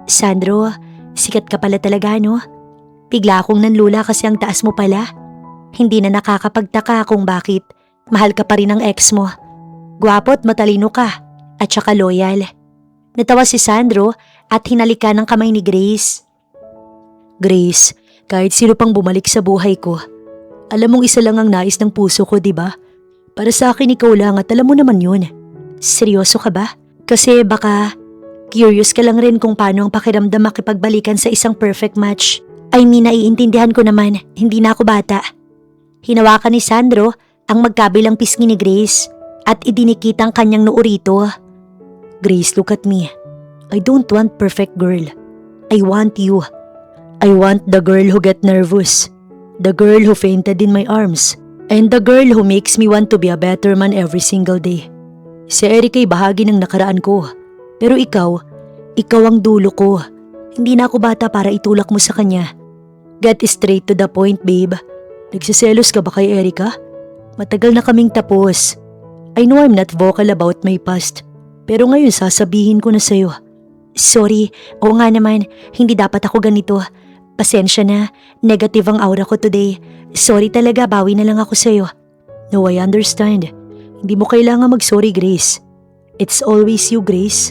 Sandro, sikat ka pala talaga, no? Bigla akong nanlula kasi ang taas mo pala. Hindi na nakakapagtaka kung bakit mahal ka pa rin ng ex mo. Gwapo at matalino ka at saka loyal. Natawa si Sandro at hinalikan ng kamay ni Grace. Grace, kahit sino pang bumalik sa buhay ko, alam mong isa lang ang nais ng puso ko, di ba? Para sa akin ikaw lang at alam mo naman yun. Seryoso ka ba? Kasi baka curious ka lang rin kung paano ang pakiramdam makipagbalikan sa isang perfect match. I mean, naiintindihan ko naman, hindi na ako bata. Hinawakan ni Sandro ang magkabilang pisngi ni Grace at idinikit ang kanyang noo rito. Grace, look at me. I don't want perfect girl. I want you. I want the girl who get nervous, the girl who fainted in my arms, and the girl who makes me want to be a better man every single day. Si Eric ay bahagi ng nakaraan ko, pero ikaw ang dulo ko. Hindi na ako bata para itulak mo sa kanya. Get straight to the point, babe. Nagsiselos ka ba kay Erica? Matagal na kaming tapos. I know I'm not vocal about my past, pero ngayon sasabihin ko na sa'yo. Sorry, oo nga naman, hindi dapat ako ganito. Pasensya na, negative ang aura ko today. Sorry talaga, bawi na lang ako sa'yo. No, I understand. Hindi mo kailangan mag-sorry, Grace. It's always you, Grace.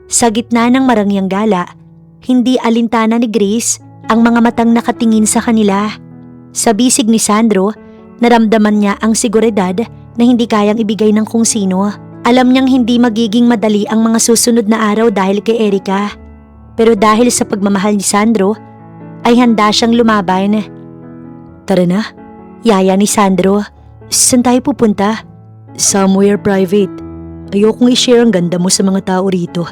Sa gitna ng marangyang gala, hindi alintana ni Grace ang mga matang nakatingin sa kanila. Sa bisig ni Sandro, naramdaman niya ang seguridad na hindi kayang ibigay ng kung sino. Alam niyang hindi magiging madali ang mga susunod na araw dahil kay Erica. Pero dahil sa pagmamahal ni Sandro, ay handa siyang lumaban. Tara na, yaya ni Sandro. Saan tayo pupunta? Somewhere private. Ayokong i-share ang ganda mo sa mga tao rito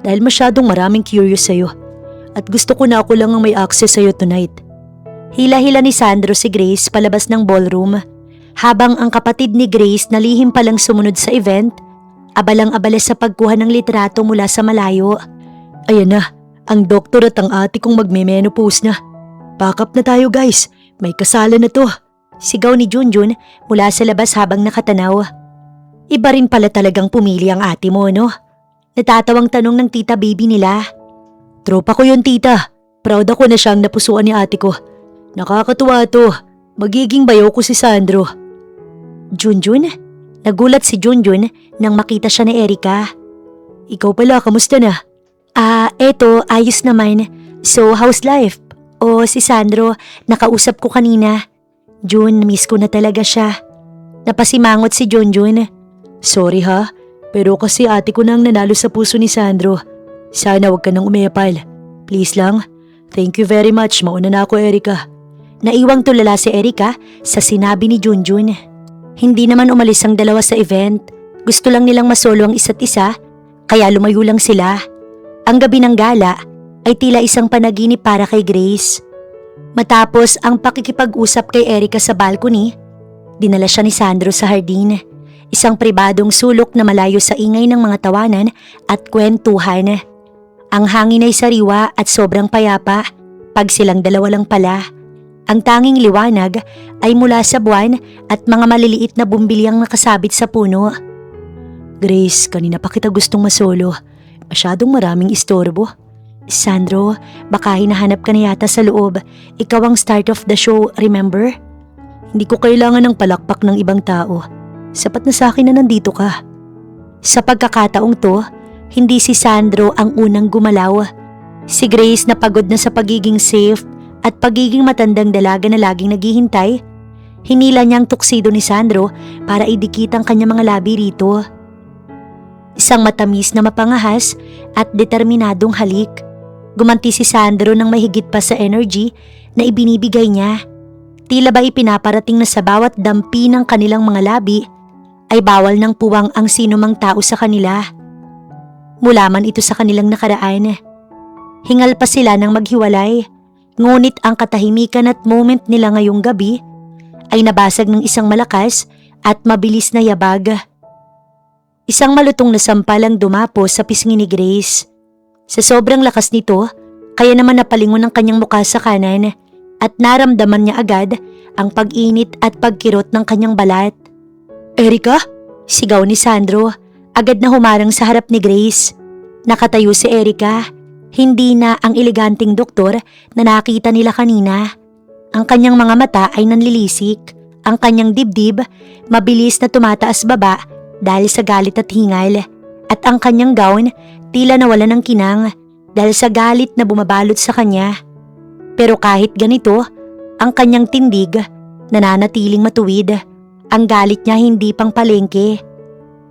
dahil masyadong maraming curious sa'yo. At gusto ko na ako lang ang may access sa'yo tonight. Hila-hila ni Sandro si Grace palabas ng ballroom habang ang kapatid ni Grace na lihim palang sumunod sa event, abalang-abala sa pagkuha ng litrato mula sa malayo. Ayan na, ang doktor at ang ate kong magme-menopause na. Pack up na tayo guys, may kasalan na to. Sigaw ni Junjun mula sa labas habang nakatanaw. Iba rin pala talagang pumili ang ate mo, no? Natatawang tanong ng tita baby nila. Tropa ko yun, tita. Proud ako na siyang napusuan ni ate ko. Nakakatuwa to. Magiging bayaw ko si Sandro. Junjun? Nagulat si Junjun nang makita siya ni Erica. Ikaw pala, kamusta na? Eto, ayos naman. So, how's life? O si Sandro, nakausap ko kanina. Jun, miss ko na talaga siya. Napasimangot si Junjun. Sorry ha, pero kasi ate ko nang nanalo sa puso ni Sandro. Sana wag ka nang umepal. Please lang. Thank you very much, mauna na ako, Erica. Naiwang tulala si Erica sa sinabi ni Junjun. Hindi naman umalis ang dalawa sa event. Gusto lang nilang masolo ang isa't isa, kaya lumayo lang sila. Ang gabi ng gala ay tila isang panaginip para kay Grace. Matapos ang pakikipag-usap kay Erica sa balcony, dinala siya ni Sandro sa hardin. Isang pribadong sulok na malayo sa ingay ng mga tawanan at kwentuhan. Ang hangin ay sariwa at sobrang payapa pag silang dalawa lang pala. Ang tanging liwanag ay mula sa buwan at mga maliliit na bumbilyang nakasabit sa puno. Grace, kanina pa kita gustong masolo. Masyadong maraming istorbo. Sandro, baka hinahanap ka na yata sa loob. Ikaw ang start of the show, remember? Hindi ko kailangan ng palakpak ng ibang tao. Sapat na sa akin na nandito ka. Sa pagkakataong to, hindi si Sandro ang unang gumalaw. Si Grace na pagod na sa pagiging safe at pagiging matandang dalaga na laging naghihintay, hinila niya ang tuksido ni Sandro para idikit ang kanyang mga labi rito. Isang matamis na mapangahas at determinadong halik. Gumanti si Sandro ng mahigit pa sa energy na ibinibigay niya. Tila ba ipinaparating na sa bawat dampi ng kanilang mga labi ay bawal ng puwang ang sinumang tao sa kanila. Mula man ito sa kanilang nakaraan. Hingal pa sila ng maghiwalay, ngunit ang katahimikan at moment nila ngayong gabi ay nabasag ng isang malakas at mabilis na yabag. Isang malutong na sampal ang dumapo sa pisngi ni Grace. Sa sobrang lakas nito, kaya naman napalingon ang kanyang mukha sa kanan at naramdaman niya agad ang pag-init at pagkirot ng kanyang balat. "Erica?" Sigaw ni Sandro, agad na humarang sa harap ni Grace. Nakatayo si Erica, hindi na ang eleganting doktor na nakita nila kanina. Ang kanyang mga mata ay nanlilisik, ang kanyang dibdib mabilis na tumataas baba dahil sa galit at hingal, at ang kanyang gown tila nawala ng kinang dahil sa galit na bumabalot sa kanya. Pero kahit ganito, ang kanyang tindig nananatiling matuwid. Ang galit niya hindi pang palengke.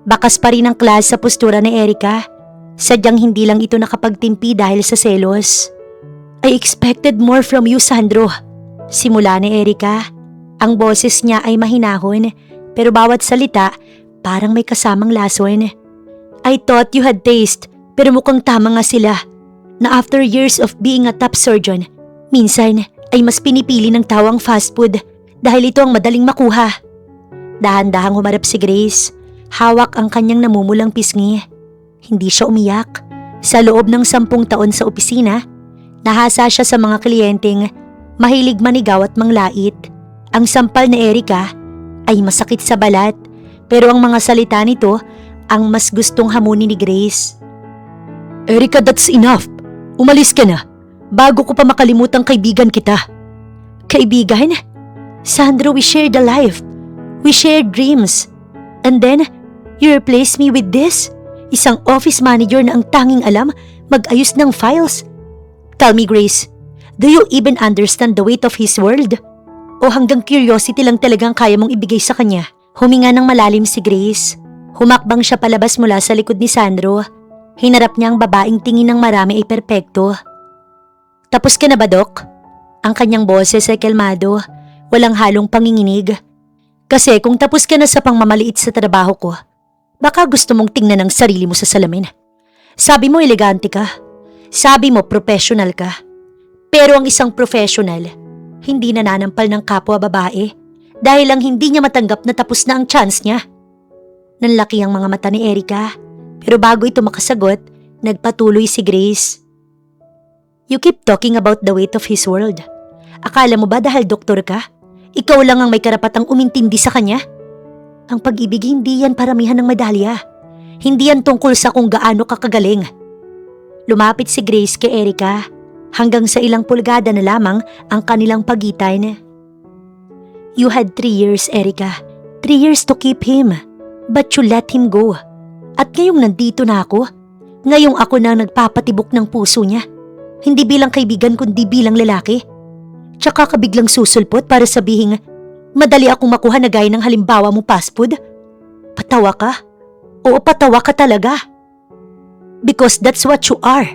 Bakas pa rin ang klas sa postura ni Erica. Sadyang hindi lang ito nakapagtimpi dahil sa selos. "I expected more from you, Sandro." Simula ni Erica. Ang boses niya ay mahinahon, pero bawat salita parang may kasamang lason. "I thought you had taste, pero mukhang tama nga sila. Na after years of being a top surgeon, minsan ay mas pinipili ng tao ang fast food dahil ito ang madaling makuha." Dahan-dahang humarap si Grace. Hawak ang kanyang namumulang pisngi. Hindi siya umiyak. Sa loob ng 10 taon sa opisina, nahasa siya sa mga kliyenteng mahilig manigaw at manglait. Ang sampal ni Erica ay masakit sa balat, pero ang mga salita nito ang mas gustong hamunin ni Grace. "Erica, that's enough. Umalis ka na, bago ko pa makalimutang kaibigan kita." "Kaibigan? Sandro, we shared a life. We shared dreams. And then, you replace me with this? Isang office manager na ang tanging alam mag-ayos ng files. Tell me, Grace, do you even understand the weight of his world? O hanggang curiosity lang talagang kaya mong ibigay sa kanya?" Huminga ng malalim si Grace. Humakbang siya palabas mula sa likod ni Sandro. Hinarap niya ang babaeng tingin ng marami ay perpekto. "Tapos ka na ba, Doc?" Ang kanyang boses ay kalmado, walang halong panginginig. "Kasi kung tapos ka na sa pangmamaliit sa trabaho ko, baka gusto mong tingnan ang sarili mo sa salamin. Sabi mo elegante ka. Sabi mo professional ka. Pero ang isang professional, hindi nananampal ng kapwa babae dahil lang hindi niya matanggap na tapos na ang chance niya." Nanlaki ang mga mata ni Erica, pero bago ito makasagot, nagpatuloy si Grace. "You keep talking about the weight of his world. Akala mo ba dahil doktor ka, ikaw lang ang may karapatang umintindi sa kanya? Ang pag-ibig hindi yan paramihan ng medalya. Hindi yan tungkol sa kung gaano ka kagaling." Lumapit si Grace kay Erica, hanggang sa ilang pulgada na lamang ang kanilang pagitan. "You had 3 years, Erica. 3 years to keep him. But you let him go. At ngayong nandito na ako, ngayong ako na nagpapatibok ng puso niya. Hindi bilang kaibigan kundi bilang lalaki. Tsaka ka biglang susulpot para sabihin, madali akong makuha na gaya ng halimbawa mo fast food? Patawa ka? Oo, patawa ka talaga. Because that's what you are,"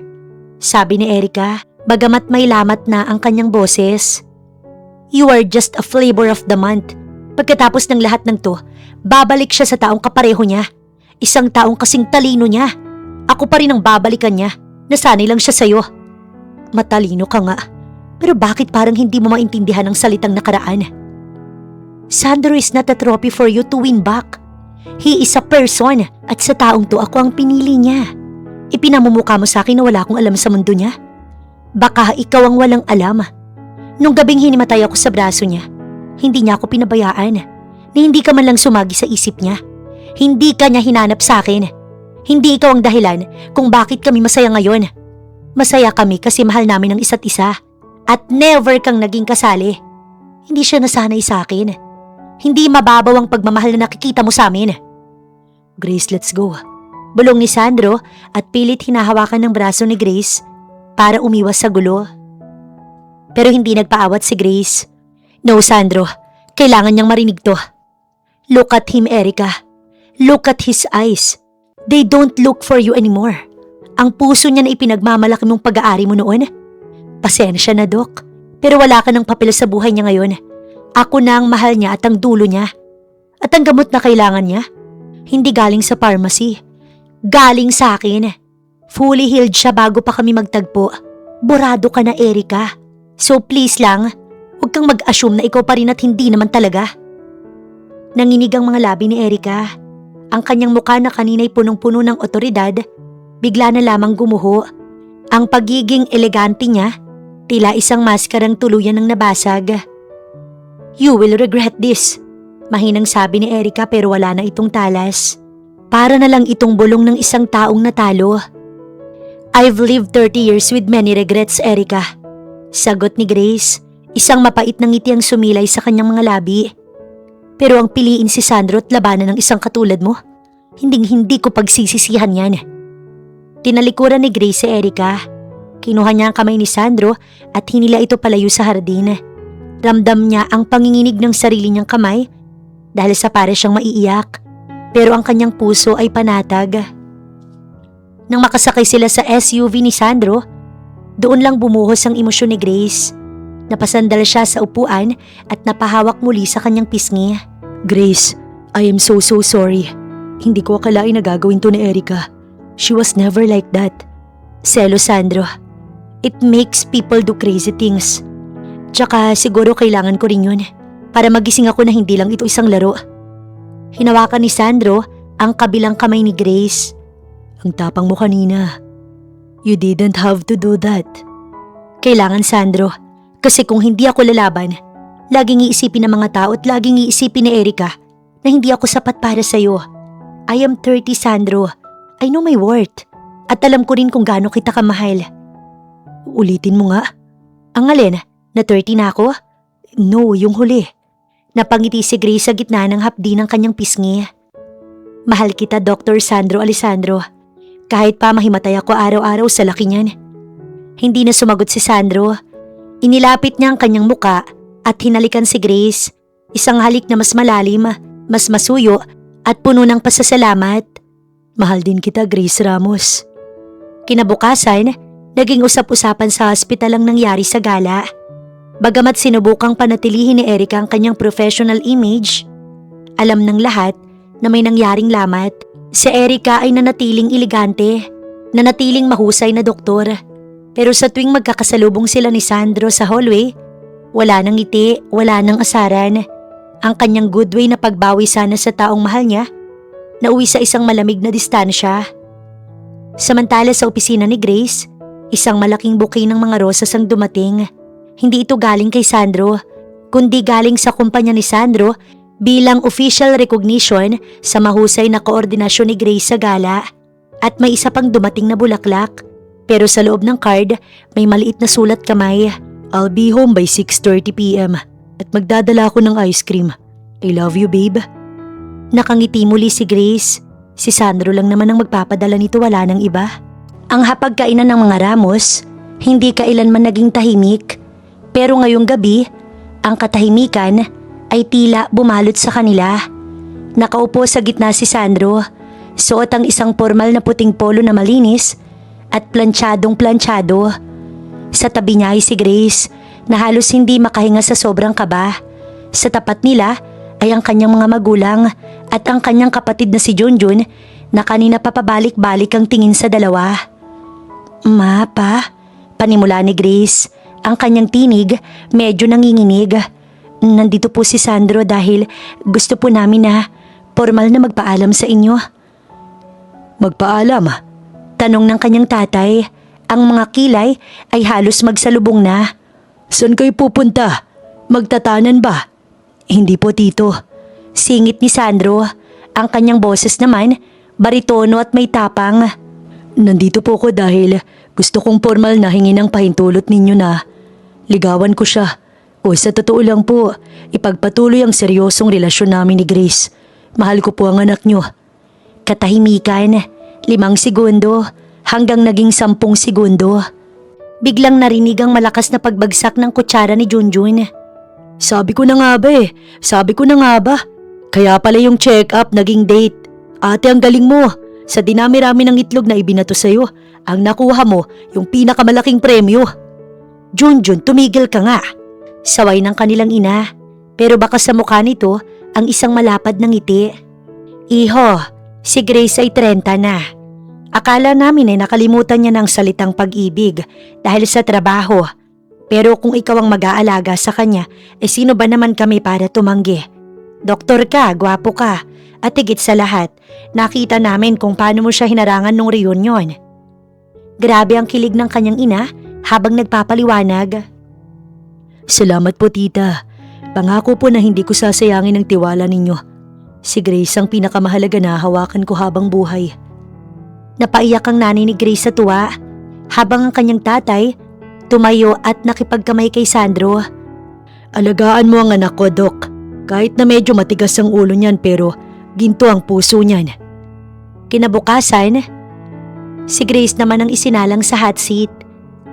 sabi ni Erica, bagamat may lamat na ang kanyang boses. "You are just a flavor of the month. Pagkatapos ng lahat ng to, babalik siya sa taong kapareho niya. Isang taong kasing talino niya. Ako pa rin ang babalikan niya. Nasanay lang siya sa'yo." "Matalino ka nga. Pero bakit parang hindi mo maintindihan ang salitang nakaraan? Sandro is not a trophy for you to win back. He is a person at sa taong to ako ang pinili niya. Ipinamumukha mo sa akin na wala akong alam sa mundo niya. Baka ikaw ang walang alam. Nung gabing hinimatay ako sa braso niya, hindi niya ako pinabayaan. Na hindi ka man lang sumagi sa isip niya. Hindi ka niya hinanap sa akin. Hindi ikaw ang dahilan kung bakit kami masaya ngayon. Masaya kami kasi mahal namin ang isa't isa. At never kang naging kasali. Hindi siya nasanay sa akin. Hindi mababaw ang pagmamahal na nakikita mo sa amin." "Grace, let's go." Bulong ni Sandro at pilit hinahawakan ng braso ni Grace para umiwas sa gulo. Pero hindi nagpaawat si Grace. "No, Sandro. Kailangan niyang marinig to. Look at him, Erica. Look at his eyes. They don't look for you anymore. Ang puso niya na ipinagmamalaki mong pag-aari mo noon. Pasensya na, Dok. Pero wala ka ng papel sa buhay niya ngayon. Ako na ang mahal niya at ang dulo niya. At ang gamot na kailangan niya, hindi galing sa pharmacy. Galing sa akin. Fully healed siya bago pa kami magtagpo. Borado ka na, Erica. So please lang, huwag kang mag-assume na ikaw pa rin at hindi naman talaga. Nanginig ang mga labi ni Erica. Ang kanyang mukha na kanina'y punong-puno ng otoridad, bigla na lamang gumuho. Ang pagiging elegante niya, tila isang maskarang tuluyan ng nabasag. You will regret this, mahinang sabi ni Erica pero wala na itong talas. Para na lang itong bulong ng isang taong natalo. I've lived 30 years with many regrets, Erica. Sagot ni Grace, isang mapait na ngiti ang sumilay sa kanyang mga labi. Pero ang piliin si Sandro at labanan ng isang katulad mo, hindi ko pagsisisihan yan. Tinalikuran ni Grace si Erica. Kinuha niya ang kamay ni Sandro at hinila ito palayo sa hardin. Ramdam niya ang panginginig ng sarili niyang kamay dahil sa para siyang maiiyak. Pero ang kanyang puso ay panatag. Nang makasakay sila sa SUV ni Sandro, doon lang bumuhos ang emosyon ni Grace. Napasandal siya sa upuan at napahawak muli sa kanyang pisngi. Grace, I am so sorry. Hindi ko akalain na gagawin to ni Erica. She was never like that. Selo, Sandro. It makes people do crazy things. Tsaka siguro kailangan ko rin yun para magising ako na hindi lang ito isang laro. Hinawakan ni Sandro ang kabilang kamay ni Grace. Ang tapang mo kanina. You didn't have to do that. Kailangan, Sandro. Kasi kung hindi ako lalaban, laging iisipin ng mga tao at laging iisipin ni Erica na hindi ako sapat para sa'yo. I am 30, Sandro. I know my worth. At alam ko rin kung gaano kita kamahal. Ulitin mo nga. Ang alin, na 30 na ako? No, yung huli. Napangiti si Grace sa gitna ng hapdi ng kanyang pisngi. Mahal kita, Dr. Sandro Alessandro. Kahit pa mahimatay ako araw-araw sa laki niyan. Hindi na sumagot si Sandro. Inilapit niya ang kanyang muka at hinalikan si Grace. Isang halik na mas malalim, mas masuyo at puno ng pasasalamat. Mahal din kita, Grace Ramos. Kinabukasan, naging usap-usapan sa hospital ang nangyari sa gala. Bagamat sinubukang panatilihin ni Erica ang kanyang professional image, alam ng lahat na may nangyaring lamat. Si Erica ay nanatiling elegante, nanatiling mahusay na doktor. Pero sa tuwing magkakasalubong sila ni Sandro sa hallway, wala nang ngiti, wala nang asaran. Ang kanyang good way na pagbawi sana sa taong mahal niya, nauwi sa isang malamig na distansya. Samantala sa opisina ni Grace, isang malaking bouquet ng mga rosas ang dumating. Hindi ito galing kay Sandro, kundi galing sa kumpanya ni Sandro bilang official recognition sa mahusay na koordinasyon ni Grace sa gala. At may isa pang dumating na bulaklak. Pero sa loob ng card, may maliit na sulat kamay. I'll be home by 6:30 p.m. at magdadala ako ng ice cream. I love you, babe. Nakangiti muli si Grace. Si Sandro lang naman ang magpapadala nito, wala nang iba. Ang hapagkainan ng mga Ramos, hindi kailanman naging tahimik. Pero ngayong gabi, ang katahimikan ay tila bumalot sa kanila. Nakaupo sa gitna si Sandro, suot ang isang formal na puting polo na malinis at plantsadong-plantsado. Sa tabi niya ay si Grace na halos hindi makahinga sa sobrang kaba. Sa tapat nila ay ang kanyang mga magulang at ang kanyang kapatid na si Junjun na kanina pa pabalik-balik ang tingin sa dalawa. Ma, pa, panimula ni Grace. Ang kanyang tinig medyo nanginginig. Nandito po si Sandro dahil gusto po namin na formal na magpaalam sa inyo. Magpaalam? Tanong ng kanyang tatay. Ang mga kilay ay halos magsalubong na. Saan kayo pupunta? Magtatanan ba? Hindi po, tito. Singit ni Sandro. Ang kanyang boses naman, baritono at may tapang. Nandito po ko dahil gusto kong formal na hingi ng pahintulot ninyo na ligawan ko siya. O sa totoo lang po, ipagpatuloy ang seryosong relasyon namin ni Grace. Mahal ko po ang anak nyo. Katahimikan. 5 segundo hanggang naging 10 segundo. Biglang narinig ang malakas na pagbagsak ng kutsara ni Junjun. Sabi ko na nga ba eh. Sabi ko na nga ba. Kaya pala yung check-up naging date. Ate, ang galing mo. Sa dinami-rami ng itlog na ibinato sa'yo, ang nakuha mo yung pinakamalaking premyo. Junjun, tumigil ka nga. Saway ng kanilang ina, pero baka sa mukha nito ang isang malapad na ngiti. Iho, si Grace ay 30 na. Akala namin ay nakalimutan niya ng salitang pag-ibig dahil sa trabaho. Pero kung ikaw ang mag-aalaga sa kanya, sino ba naman kami para tumanggi? Doktor ka, gwapo ka, at higit sa lahat, nakita namin kung paano mo siya hinarangan nung reunion. Grabe ang kilig ng kanyang ina habang nagpapaliwanag. Salamat po tita. Pangako po na hindi ko sasayangin ang tiwala ninyo. Si Grace ang pinakamahalaga na hawakan ko habang buhay. Napaiyak ang nanay ni Grace sa tuwa habang ang kanyang tatay tumayo at nakipagkamay kay Sandro. Alagaan mo ang anak ko, Dok. Kahit na medyo matigas ang ulo niyan pero ginto ang puso niyan. Kinabukasan, si Grace naman ang isinalang sa hot seat.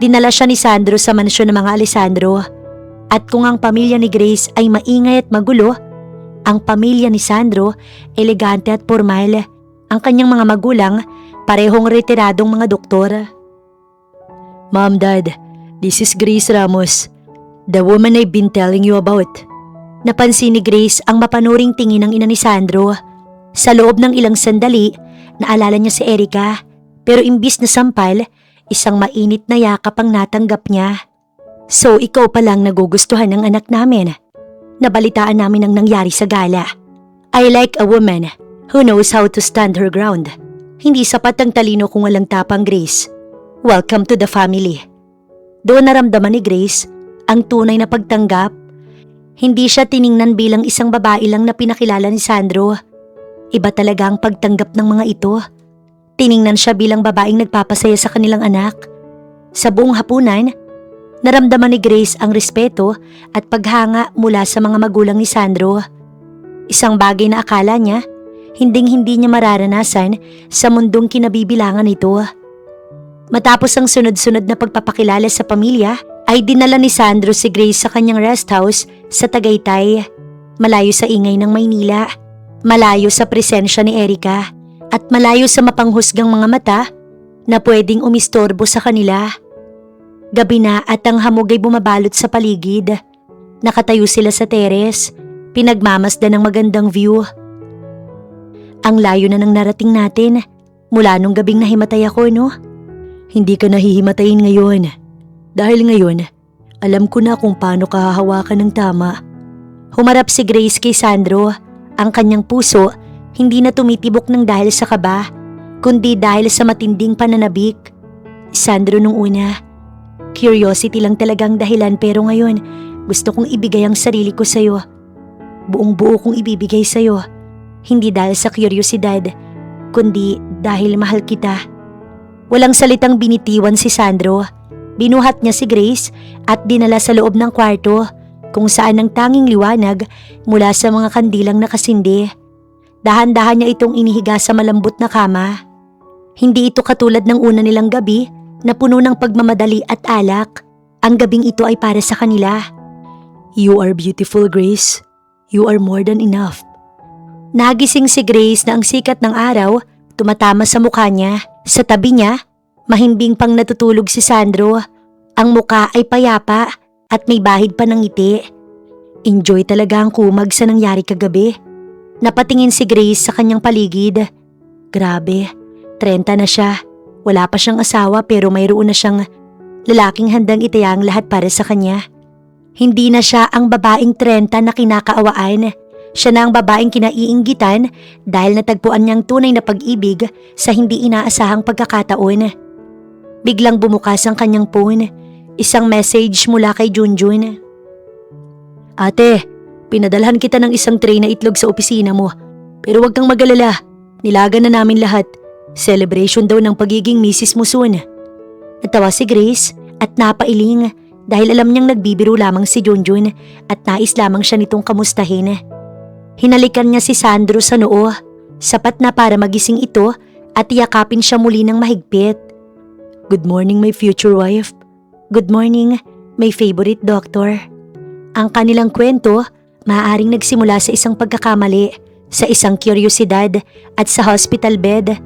Dinala siya ni Sandro sa mansyon ng mga Alessandro. At kung ang pamilya ni Grace ay maingay at magulo, ang pamilya ni Sandro, elegante at formal. Ang kanyang mga magulang, parehong retiradong mga doktor. Mom, Dad, this is Grace Ramos, the woman I've been telling you about. Napansin ni Grace ang mapanuring tingin ng ina ni Sandro. Sa loob ng ilang sandali, naalala niya si Erica, pero imbis na sampal, isang mainit na yakap ang natanggap niya. So ikaw palang nagugustuhan ng anak namin. Nabalitaan namin ang nangyari sa gala. I like a woman who knows how to stand her ground. Hindi sapat ang talino kung walang tapang, Grace. Welcome to the family. Doon naramdaman ni Grace ang tunay na pagtanggap. Hindi siya tiningnan bilang isang babae lang na pinakilala ni Sandro. Iba talaga ang pagtanggap ng mga ito. Tiningnan siya bilang babaeng nagpapasaya sa kanilang anak. Sa buong hapunan, naramdaman ni Grace ang respeto at paghanga mula sa mga magulang ni Sandro. Isang bagay na akala niya, hinding-hindi niya mararanasan sa mundong kinabibilangan nito. Matapos ang sunod-sunod na pagpapakilala sa pamilya, ay dinala ni Sandro si Grace sa kanyang rest house sa Tagaytay. Malayo sa ingay ng Maynila, malayo sa presensya ni Erica, at malayo sa mapanghusgang mga mata na pwedeng umistorbo sa kanila. Gabi na at ang hamog ay bumabalot sa paligid. Nakatayo sila sa teres, pinagmamasdan ng magandang view. Ang layo na ng narating natin mula nung gabing nahimatay ako, no? Hindi ka nahihimatayin ngayon. Dahil ngayon, alam ko na kung paano ka hahawakan ng tama. Humarap si Grace kay Sandro. Ang kanyang puso hindi na tumitibok ng dahil sa kaba, kundi dahil sa matinding pananabik. Sandro, nung una, curiosity lang talagang dahilan, pero ngayon, gusto kong ibigay ang sarili ko sa'yo. Buong buo kong ibibigay sa'yo. Hindi dahil sa kuryosidad, kundi dahil mahal kita. Walang salitang binitiwan si Sandro. Binuhat niya si Grace at dinala sa loob ng kwarto kung saan ang tanging liwanag mula sa mga kandilang nakasindi. Dahan-dahan niya itong inihiga sa malambot na kama. Hindi ito katulad ng una nilang gabi na puno ng pagmamadali at alak. Ang gabing ito ay para sa kanila. You are beautiful, Grace. You are more than enough. Nagising si Grace na ang sikat ng araw tumatama sa mukha niya. Sa tabi niya, mahimbing pang natutulog si Sandro. Ang muka ay payapa at may bahid pa ng ngiti. Enjoy talaga ang kumag sa nangyari kagabi. Napatingin si Grace sa kanyang paligid. Grabe, 30 na siya. Wala pa siyang asawa pero mayroon na siyang lalaking handang itaya ang lahat para sa kanya. Hindi na siya ang babaeng 30 na kinakaawaan. Siya na ang babaeng kinaiinggitan dahil natagpuan niyang tunay na pag-ibig sa hindi inaasahang pagkakataon. Biglang bumukas ang kanyang phone. Isang message mula kay Junjun. Ate, pinadalhan kita ng isang tray na itlog sa opisina mo. Pero wag kang mag-alala, nilagan na namin lahat. Celebration daw ng pagiging misis mo soon. Natawa si Grace at napailing dahil alam niyang nagbibiro lamang si Junjun at nais lamang siya nitong kamustahin. Hinalikan niya si Sandro sa noo, sapat na para magising ito at yakapin siya muli ng mahigpit. Good morning, my future wife. Good morning, my favorite doctor. Ang kanilang kwento maaaring nagsimula sa isang pagkakamali, sa isang kuryosidad at sa hospital bed.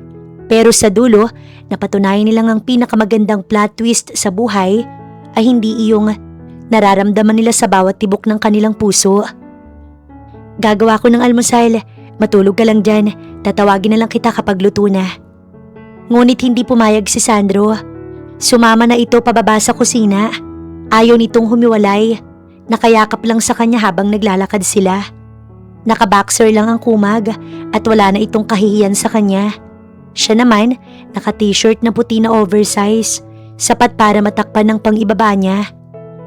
Pero sa dulo, napatunayan nilang ang pinakamagandang plot twist sa buhay ay hindi iyong nararamdaman nila sa bawat tibok ng kanilang puso. Gagawa ko ng almusal, matulog ka lang dyan, tatawagin na lang kita kapag luto na. Ngunit hindi pumayag si Sandro. Sumama na ito pababa sa kusina. Ayaw nitong humiwalay. Nakayakap lang sa kanya habang naglalakad sila. Naka-boxer lang ang kumag at wala na itong kahihiyan sa kanya. Siya naman, naka-t-shirt na puti na oversize, sapat para matakpan ng pang-ibaba niya.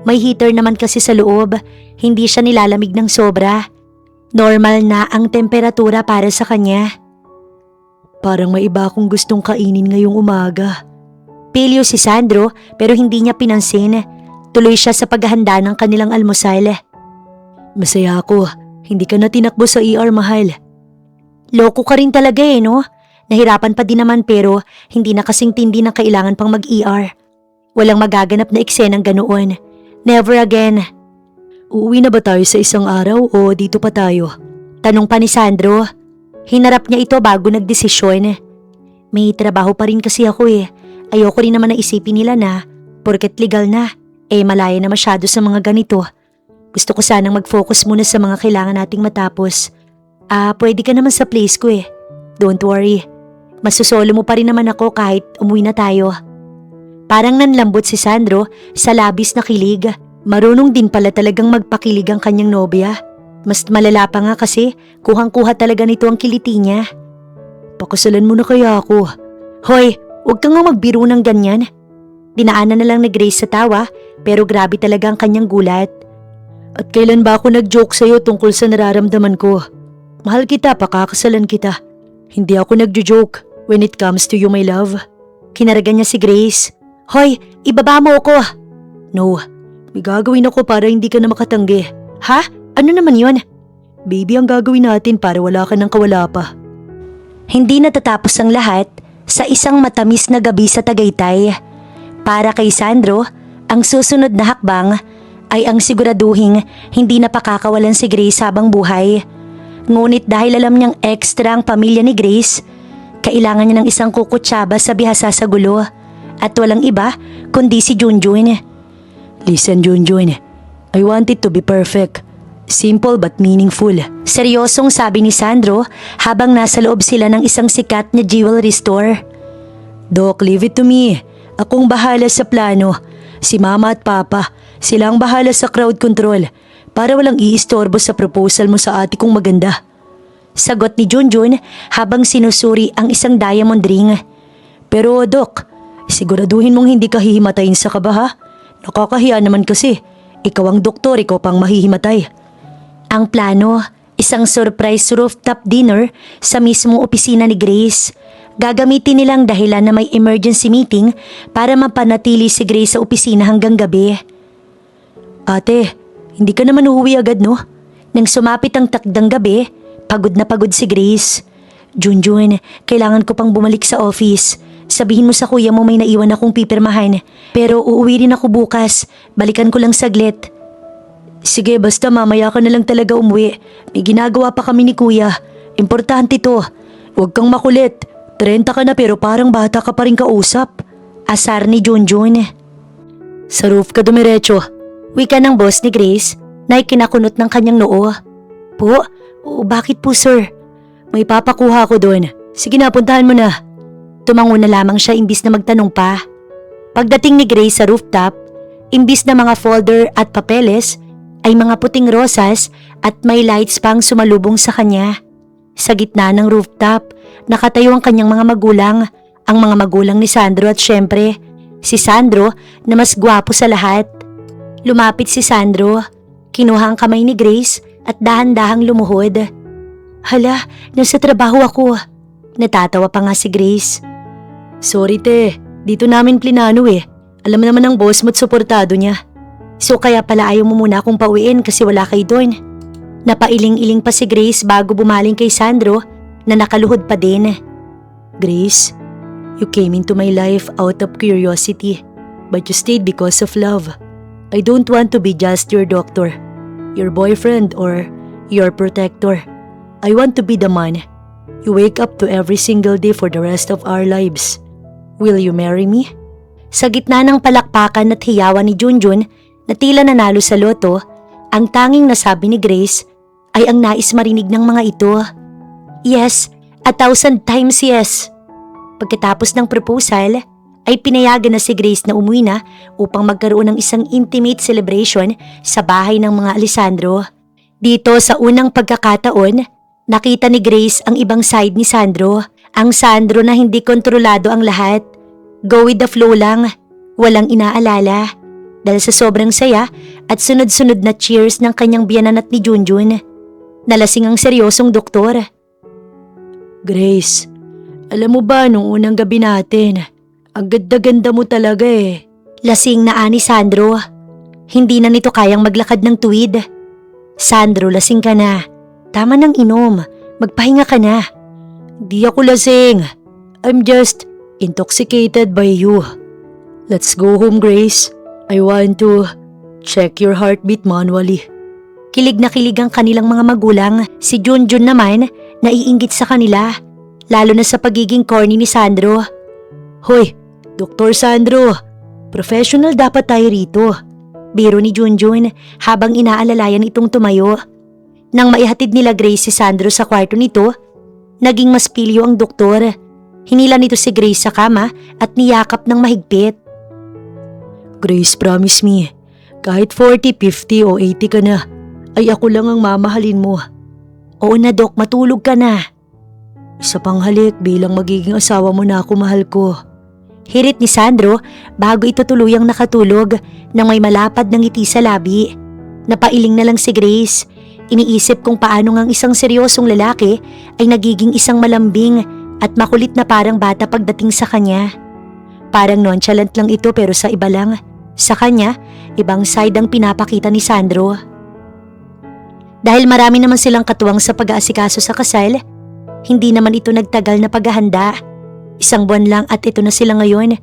May heater naman kasi sa loob, hindi siya nilalamig ng sobra. Normal na ang temperatura para sa kanya. Parang may iba akong gustong kainin ngayong umaga. Pilyo si Sandro pero hindi niya pinansin. Tuloy siya sa paghahanda ng kanilang almusal. Masaya ako, hindi ka na tinakbo sa ER, mahal. Loko ka rin talaga no? Nahirapan pa din naman pero hindi na kasing tindi na kailangan pang mag-ER. Walang magaganap na eksenang ganoon. Never again. Uuwi na ba tayo sa isang araw o dito pa tayo? Tanong pa ni Sandro. Hinarap niya ito bago nagdesisyon. May trabaho pa rin kasi ako Ayoko rin naman na isipin nila na porket legal na, malaya na masyado sa mga ganito. Gusto ko sanang mag-focus muna sa mga kailangan nating matapos. Pwede ka naman sa place ko Don't worry. Masusolo mo pa rin naman ako kahit umuwi na tayo. Parang nanlambot si Sandro sa labis na kilig. Marunong din pala talagang magpakilig ang kanyang nobya. Mas malala pa nga kasi kuhang-kuha talaga nito ang kiliti niya. Pakasalan mo na kaya ako. Hoy, huwag kang nga magbiro ng ganyan. Dinaanan na lang ni Grace sa tawa pero grabe talaga ang kanyang gulat. At kailan ba ako nag-joke sa'yo tungkol sa nararamdaman ko? Mahal kita, pakakasalan kita. Hindi ako nagjo-joke when it comes to you, my love. Kinaragan niya si Grace. Hoy, ibaba mo ako. No, may gagawin ako para hindi ka na makatanggi. Ha? Ano naman yon? Baby, ang gagawin natin para wala ka ng kawala pa. Hindi natatapos ang lahat sa isang matamis na gabi sa Tagaytay. Para kay Sandro, ang susunod na hakbang ay ang siguraduhing hindi na pakakawalan si Grace habang buhay. Ngunit dahil alam niyang extra ang pamilya ni Grace, kailangan niya ng isang kukutsaba sa bihasa sa gulo at walang iba kundi si Junjun. Listen Junjun, I want it to be perfect. Simple but meaningful. Seryosong sabi ni Sandro habang nasa loob sila ng isang sikat na jewelry store. Doc, leave it to me. Akong bahala sa plano. Si Mama at Papa, sila ang bahala sa crowd control para walang iistorbo sa proposal mo sa ate kong maganda. Sagot ni Junjun habang sinusuri ang isang diamond ring. Pero Doc, siguraduhin mong hindi ka hihimatayin sa kaba ha? Nakakahiya naman kasi. Ikaw ang doktor, ikaw pang mahihimatay. Ang plano, isang surprise rooftop dinner sa mismong opisina ni Grace. Gagamitin nilang dahilan na may emergency meeting para mapanatili si Grace sa opisina hanggang gabi. Ate, hindi ka naman uuwi agad no? Nang sumapit ang takdang gabi, pagod na pagod si Grace. Junjun, kailangan ko pang bumalik sa office. Sabihin mo sa kuya mo may naiwan akong pipirmahan. Pero uuwi rin ako bukas. Balikan ko lang saglit. Sige, basta mamaya ka na lang talaga umuwi. May ginagawa pa kami ni kuya. Importante to. Huwag kang makulit. 30 ka na pero parang bata ka pa rin kausap. Asar ni Junjun. Sa roof ka dumiretso. Wika ng boss ni Grace na ikinakunot ng kanyang noo. Po? Bakit po sir? May papakuha ko doon. Sige na, puntahan mo na. Tumango na lamang siya imbis na magtanong pa. Pagdating ni Grace sa rooftop, imbis na mga folder at papeles, ay mga puting rosas at may lights pang sumalubong sa kanya. Sa gitna ng rooftop, nakatayo ang kanyang mga magulang, ang mga magulang ni Sandro at syempre, si Sandro na mas gwapo sa lahat. Lumapit si Sandro, kinuha ang kamay ni Grace at dahan-dahang lumuhod. Hala, nasa trabaho ako. Natatawa pa nga si Grace. Sorry te, dito namin plinano Alam naman ng boss mo't suportado niya. So kaya pala ayaw mo muna akong pauwiin kasi wala kayo doon. Napailing-iling pa si Grace bago bumaling kay Sandro na nakaluhod pa din. Grace, you came into my life out of curiosity, but you stayed because of love. I don't want to be just your doctor, your boyfriend or your protector. I want to be the man You wake up to every single day for the rest of our lives. Will you marry me? Sa gitna ng palakpakan at hiyawan ni Junjun na tila nanalo sa loto, ang tanging nasabi ni Grace ay ang nais marinig ng mga ito. Yes, 1,000 times yes. Pagkatapos ng proposal, ay pinayagan na si Grace na umuwi na upang magkaroon ng isang intimate celebration sa bahay ng mga Alessandro. Dito sa unang pagkakataon, nakita ni Grace ang ibang side ni Sandro. Ang Sandro na hindi kontrolado ang lahat. Go with the flow lang, walang inaalala. Dahil sa sobrang saya at sunod-sunod na cheers ng kanyang biyanan at ni Junjun. Nalasing ang seryosong doktor. Grace, alam mo ba nung unang gabi natin, ang ganda-ganda mo talaga eh. Lasing na ani Sandro. Hindi na nito kayang maglakad ng tuwid. Sandro, lasing ka na. Tama nang inom. Magpahinga ka na. Di ako lasing. I'm just intoxicated by you. Let's go home, Grace. I want to check your heartbeat manually. Kilig na kilig ang kanilang mga magulang. Si Junjun naman, naiinggit sa kanila. Lalo na sa pagiging corny ni Sandro. Hoy, Dr. Sandro, professional dapat tayo rito. Biro ni Junjun habang inaalalayan itong tumayo. Nang maihatid nila Grace si Sandro sa kwarto nito, naging mas pilyo ang doktor. Hinila nito si Grace sa kama at niyakap ng mahigpit. Grace, promise me, kahit 40, 50 o 80 ka na, ay ako lang ang mamahalin mo. Oo na Dok, matulog ka na. Isa pang halik bilang magiging asawa mo na ako, mahal ko. Hirit ni Sandro bago ito tuluyang nakatulog nang may malapad ng ngiti sa labi. Napailing na lang si Grace. Iniisip kung paano ngang isang seryosong lalaki ay nagiging isang malambing at makulit na parang bata pagdating sa kanya. Parang nonchalant lang ito pero sa iba lang. Sa kanya, ibang side ang pinapakita ni Sandro. Dahil marami naman silang katuwang sa pag-aasikaso sa kasal, hindi naman ito nagtagal na paghahanda. 1 buwan lang at ito na sila ngayon.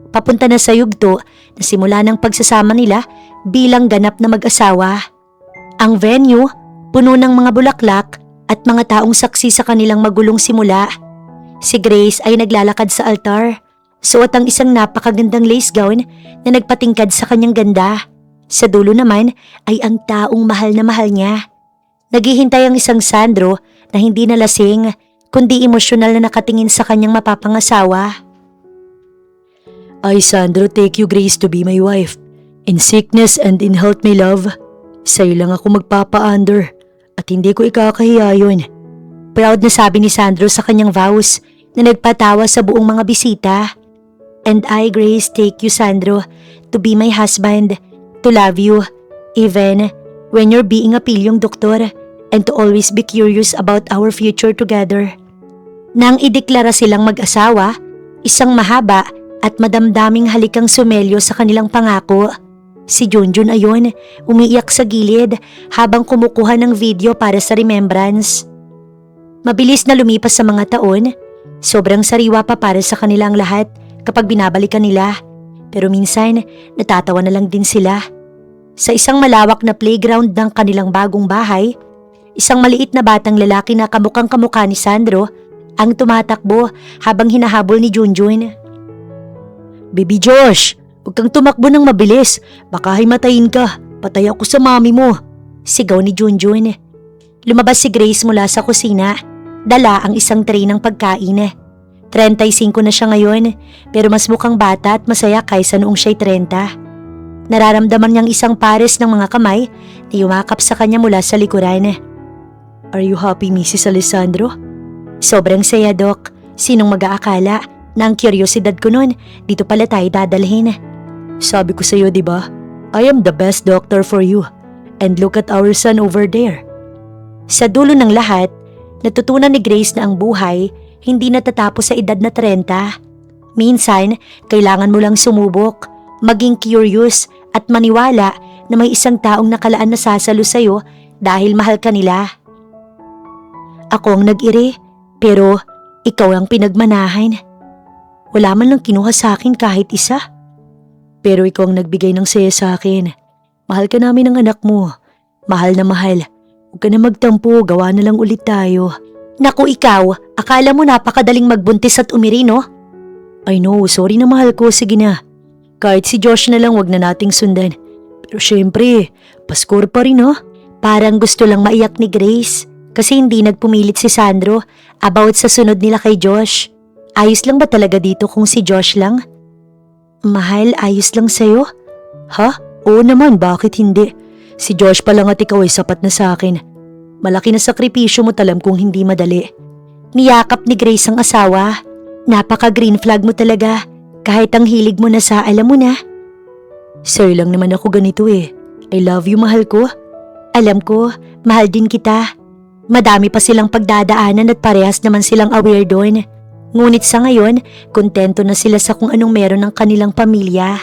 Papunta na sa yugto na simula ng pagsasama nila bilang ganap na mag-asawa. Ang venue, puno ng mga bulaklak at mga taong saksi sa kanilang magulong simula. Si Grace ay naglalakad sa altar. Suot ang isang napakagandang lace gown na nagpatingkad sa kanyang ganda. Sa dulo naman ay ang taong mahal na mahal niya. Naghihintay ang isang Sandro na hindi nalasing kundi emosyonal na nakatingin sa kanyang mapapangasawa. I, Sandro, take you, Grace, to be my wife. In sickness and in health, my love. Sa'yo lang ako magpapa-under at hindi ko ikakahiya yun. Proud na sabi ni Sandro sa kanyang vows na nagpatawa sa buong mga bisita. And I, Grace, take you, Sandro, to be my husband, to love you, even when you're being a pilyong doktor, and to always be curious about our future together. Nang ideklara silang mag-asawa, isang mahaba at madamdaming halikang sumelyo sa kanilang pangako. Si Junjun ayon, umiiyak sa gilid habang kumukuha ng video para sa remembrance. Mabilis na lumipas sa mga taon, sobrang sariwa pa para sa kanilang lahat kapag binabalikan nila. Pero minsan, natatawa na lang din sila. Sa isang malawak na playground ng kanilang bagong bahay, isang maliit na batang lalaki na kamukhang-kamukha ni Sandro ang tumatakbo habang hinahabol ni Junjun. Baby Josh, huwag kang tumakbo ng mabilis. Baka himatayin ka. Patay ako sa mami mo. Sigaw ni Junjun. Lumabas si Grace mula sa kusina. Dala ang isang tray ng pagkain. 35 na siya ngayon pero mas mukhang bata at masaya kaysa noong siya'y 30. Nararamdaman niyang isang pares ng mga kamay na yumakap sa kanya mula sa likuran. Are you happy, Mrs. Alessandro? Sobrang saya, Doc. Sinong mag-aakala na ang kuryosidad ko nun, dito pala tayo dadalhin. Sabi ko sa'yo, diba? I am the best doctor for you. And look at our son over there. Sa dulo ng lahat, natutunan ni Grace na ang buhay hindi natatapos sa edad na 30. Minsan, kailangan mo lang sumubok, maging curious at maniwala na may isang taong nakalaan na sasalo sa'yo dahil mahal ka nila. Ako ang nag-iri, pero ikaw ang pinagmanahan. Wala man lang kinuha sa akin kahit isa. Pero ikaw ang nagbigay ng saya sa akin. Mahal ka namin ng anak mo. Mahal na mahal. Huwag ka na magtampo, gawa na lang ulit tayo. Naku ikaw, Akala mo napakadaling magbuntis at umiri, no? I know, sorry na mahal ko, sige na. Kahit si Josh na lang wag na nating sundan. Pero syempre, paskor pa rin, no? Parang gusto lang maiyak ni Grace kasi hindi nagpumilit si Sandro about sa sunod nila kay Josh. Ayos lang ba talaga dito kung si Josh lang? Mahal, ayos lang sa'yo? Ha? Oo naman, bakit hindi? Si Josh pa lang at ikaw ay sapat na sa akin. Malaki na sakripisyo mo talam kung hindi madali. Niyakap ni Grace ang asawa. Napaka-green flag mo talaga. Kahit ang hilig mo na sa alam mo na. Sir lang naman ako ganito eh. I love you, mahal ko. Alam ko, mahal din kita. Madami pa silang pagdadaanan at parehas naman silang aware doon. Ngunit sa ngayon, kontento na sila sa kung anong meron ng kanilang pamilya.